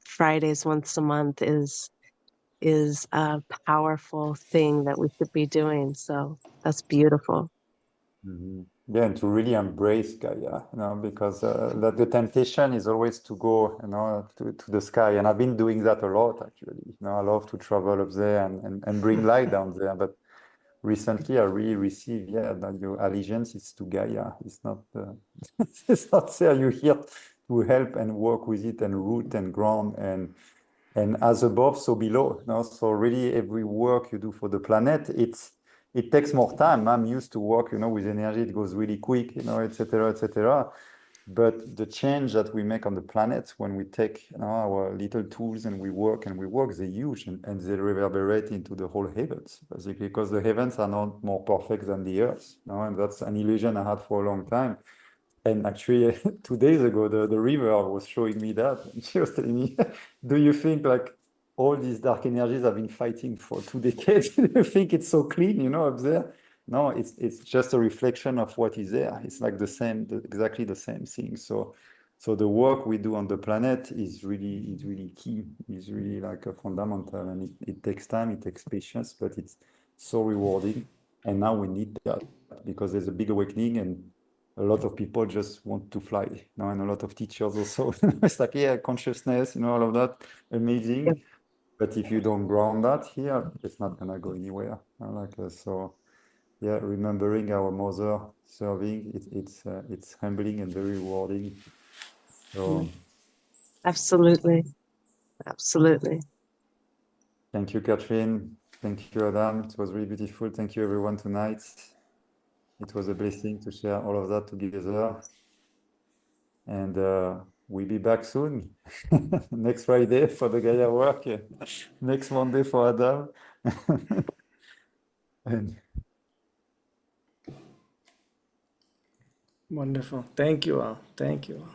Fridays once a month is a powerful thing that we should be doing. So that's beautiful. Yeah, and to really embrace Gaia, because the temptation is always to go, to the sky. And I've been doing that a lot, actually. I love to travel up there and bring light down there. But recently, I really received, that your allegiance is to Gaia. It's not, it's not there. You're here to help and work with it and root and ground and as above, so below. So really, every work you do for the planet, it takes more time. I'm used to work, with energy. It goes really quick, et cetera, et cetera. But the change that we make on the planet when we take our little tools and we work, they're huge and they reverberate into the whole heavens, basically, because the heavens are not more perfect than the earth. And that's an illusion I had for a long time. And actually, 2 days ago, the river was showing me that. And she was telling me, do you think like all these dark energies have been fighting for 2 decades? Do you think it's so clean, up there? No, it's just a reflection of what is there. It's like exactly the same thing. So the work we do on the planet is really key. Is really like a fundamental, and it takes time, it takes patience, but it's so rewarding. And now we need that because there's a big awakening and a lot of people just want to fly, and a lot of teachers also. It's like, consciousness, all of that, amazing. Yep. But if you don't ground that here, it's not gonna go anywhere. So, remembering our mother serving, it's humbling and very rewarding. So, Absolutely. Absolutely. thank you, Catherine. Thank you, Adam. It was really beautiful. Thank you, everyone, tonight. It was a blessing to share all of that together. And we'll be back soon. Next Friday for the Gaia work. Next Monday for Adam. And Wonderful. Thank you all. Thank you all.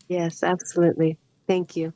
Yes, absolutely. Thank you.